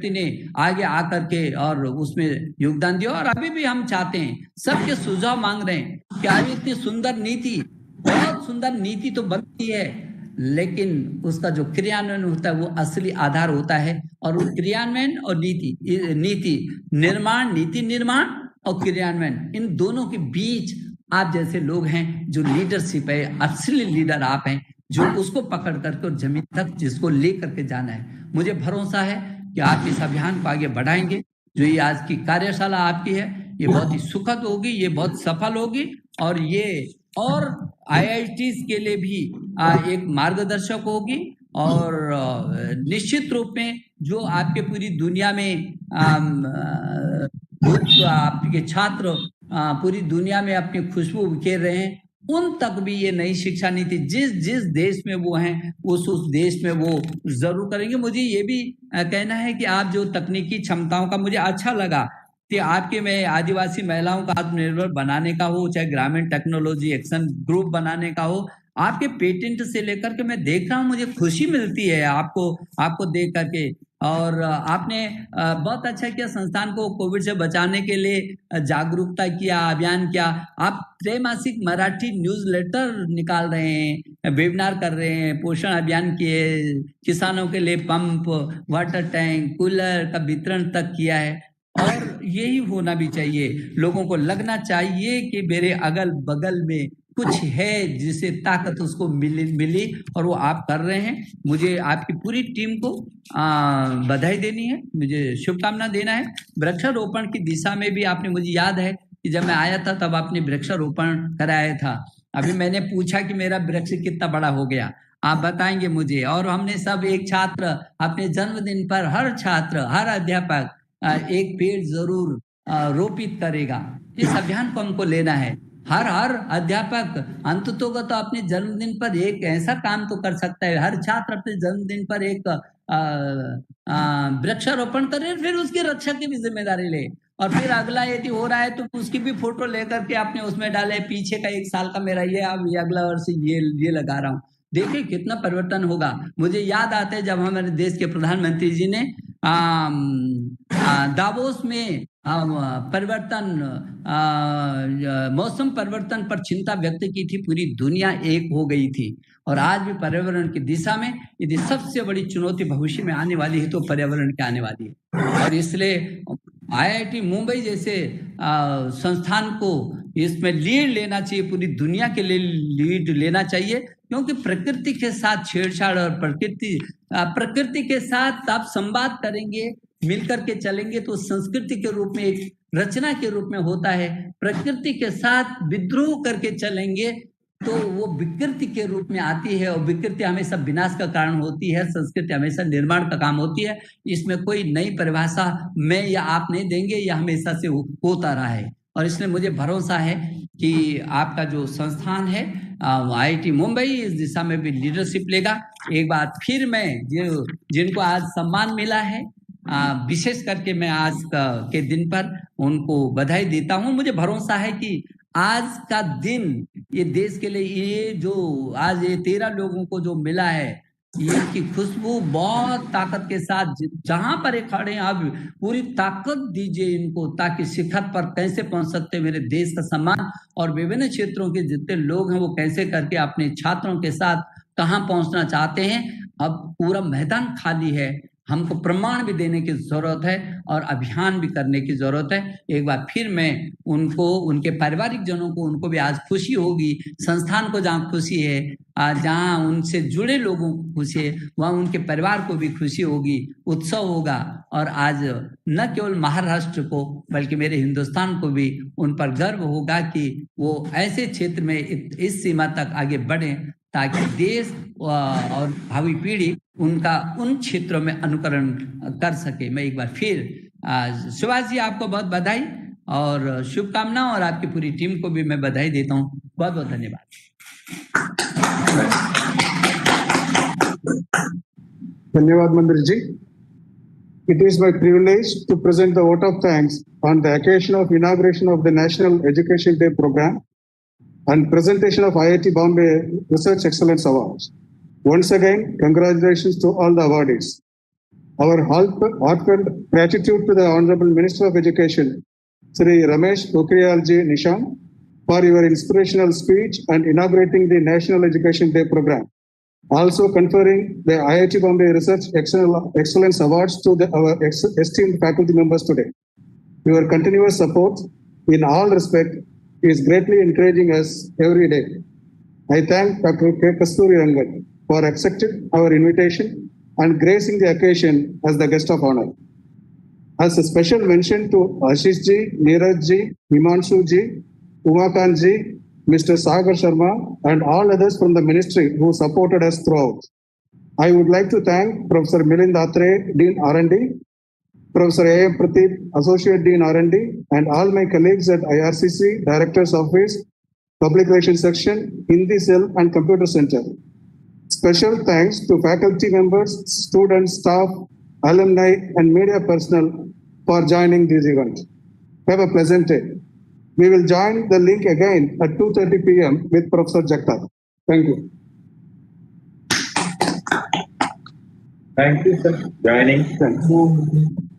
ने आगे आकर के और उसमें योगदान दिया। और अभी भी हम चाहते हैं, सबके सुझाव मांग रहे हैं कि आज इतनी सुंदर नीति, बहुत सुंदर नीति तो बनती है, लेकिन उसका जो क्रियान्वयन होता है वो असली आधार होता है। और वो क्रियान्वयन और नीति निर्माण और क्रियान्वयन, इन दोनों के बीच आप जैसे लोग हैं जो लीडरशिप है, असली लीडर आप हैं, जो उसको पकड़ करके और जमीन तक जिसको ले करके जाना है। मुझे भरोसा है कि आप इस अभियान को आगे बढ़ाएंगे। जो ये आज की कार्यशाला आपकी है, ये बहुत ही सुखद होगी, ये बहुत सफल होगी, और ये और IITs के लिए भी एक मार्गदर्शक होगी। और निश्चित रूप में जो आपके पूरी दुनिया में आपके छात्र पूरी दुनिया में अपनी खुशबू बिखेर रहे हैं, उन तक भी ये नई शिक्षा नीति जिस देश में वो हैं उस देश में वो जरूर करेंगे। मुझे ये भी कहना है कि आप जो तकनीकी क्षमताओं का, मुझे अच्छा लगा कि आपके में आदिवासी महिलाओं का आत्मनिर्भर बनाने का हो, चाहे ग्रामीण टेक्नोलॉजी एक्शन ग्रुप बनाने का हो, आपके पेटेंट से लेकर के मैं देख रहा हूँ, मुझे खुशी मिलती है आपको देख करके। और आपने बहुत अच्छा किया, संस्थान को कोविड से बचाने के लिए जागरूकता किया, अभियान किया। आप त्रैमासिक मराठी न्यूज़लेटर निकाल रहे हैं, वेबिनार कर रहे हैं, पोषण अभियान किए, किसानों के लिए पंप, वाटर टैंक, कूलर का वितरण तक किया है। और यही होना भी चाहिए, लोगों को लगना चाहिए कि मेरे अगल बगल में कुछ है जिसे ताकत उसको मिली, और वो आप कर रहे हैं। मुझे आपकी पूरी टीम को बधाई देनी है, मुझे शुभकामना देना है। वृक्षारोपण की दिशा में भी आपने, मुझे याद है कि जब मैं आया था तब आपने वृक्षारोपण कराया था। अभी मैंने पूछा कि मेरा वृक्ष कितना बड़ा हो गया, आप बताएंगे मुझे। और हमने सब एक छात्र अपने जन्मदिन पर, हर छात्र, हर अध्यापक एक पेड़ जरूर रोपित करेगा। इस अभियान को हमको लेना है। हर अध्यापक अंततोगत तो अपने जन्मदिन पर एक ऐसा काम तो कर सकता है, हर छात्र अपने जन्मदिन पर एक वृक्षारोपण करे, फिर उसकी रक्षा की भी जिम्मेदारी ले। और फिर अगला यदि हो रहा है तो उसकी भी फोटो लेकर के आपने उसमें डाले, पीछे का 1 साल का मेरा ये, अब ये अगला वर्ष ये लगा रहा हूँ। देखिए कितना परिवर्तन होगा। मुझे याद आता है जब हमारे देश के प्रधानमंत्री जी ने दावोस में मौसम परिवर्तन पर चिंता व्यक्त की थी, पूरी दुनिया एक हो गई थी। और आज भी पर्यावरण की दिशा में यदि सबसे बड़ी चुनौती भविष्य में आने वाली है तो पर्यावरण की आने वाली है। और इसलिए IIT मुंबई जैसे संस्थान को इसमें लीड लेना चाहिए, पूरी दुनिया के लिए लीड लेना चाहिए, क्योंकि प्रकृति के साथ छेड़छाड़ और प्रकृति के साथ आप संवाद करेंगे, मिलकर के चलेंगे तो संस्कृति के रूप में, एक रचना के रूप में होता है। प्रकृति के साथ विद्रोह करके चलेंगे तो वो विकृति के रूप में आती है, और विकृति हमेशा विनाश का कारण होती है, संस्कृति हमेशा निर्माण का काम होती है। इसमें कोई नई परिभाषा मैं या आप नहीं देंगे, यह हमेशा से होता रहा है। और इसलिए मुझे भरोसा है कि आपका जो संस्थान है IIT मुंबई इस दिशा में भी लीडरशिप लेगा। एक बार फिर मैं जिनको आज सम्मान मिला है, विशेष करके मैं आज के दिन पर उनको बधाई देता हूं। मुझे भरोसा है कि आज का दिन ये देश के लिए, ये जो आज ये 13 लोगों को जो मिला है, ये की खुशबू बहुत ताकत के साथ, जहां पर ये खड़े हैं आप पूरी ताकत दीजिए इनको, ताकि शिखर पर कैसे पहुंच सकते, मेरे देश का सम्मान और विभिन्न क्षेत्रों के जितने लोग हैं वो कैसे करके अपने छात्रों के साथ कहां पहुंचना चाहते हैं। अब पूरा मैदान खाली है, हमको प्रमाण भी देने की जरूरत है और अभियान भी करने की जरूरत है। एक बार फिर मैं उनको, उनके पारिवारिक जनों को, उनको भी आज खुशी होगी, संस्थान को जहाँ खुशी है, जहाँ उनसे जुड़े लोगों को खुशी है, वहाँ उनके परिवार को भी खुशी होगी, उत्सव होगा। और आज न केवल महाराष्ट्र को बल्कि मेरे हिंदुस्तान को भी उन पर गर्व होगा कि वो ऐसे क्षेत्र में इस सीमा तक आगे बढ़े ताकि देश और भावी पीढ़ी उनका उन क्षेत्रों में अनुकरण कर सके। मैं एक बार फिर सुभाष जी आपको बहुत बधाई और शुभकामना, और आपकी पूरी टीम को भी मैं बधाई देता हूँ। बहुत बहुत धन्यवाद। धन्यवाद मंदिर जी। It is my privilege to present the vote of thanks on the occasion of inauguration of the National Education Day program and presentation of IIT Bombay Research Excellence Awards. Once again, congratulations to all the awardees. Our heartfelt gratitude to the Honorable Minister of Education, Sri Ramesh Pokhriyalji Nishank, for your inspirational speech and inaugurating the National Education Day program. Also conferring the IIT Bombay Research Excellence Awards to our esteemed faculty members today. Your continuous support in all respect. He is greatly encouraging us every day. I thank Dr. K. Kasturi Rangan for accepting our invitation and gracing the occasion as the guest of honor. As a special mention to Ashish ji, Neeraj ji, Himanshu ji, Umakant ji, Mr. Sagar Sharma, and all others from the ministry who supported us throughout. I would like to thank Professor Milind Atre, Dean R&D, Professor A.M. Pradeep, Associate Dean R&D, and all my colleagues at IRCC, Director's Office, Public Relations Section, Hindi Cell, and Computer Center. Special thanks to faculty members, students, staff, alumni, and media personnel for joining this event. Have a pleasant day. We will join the link again at 2:30 p.m. with Professor Jagtap. Thank you. Thank you, sir. Joining. Thanks.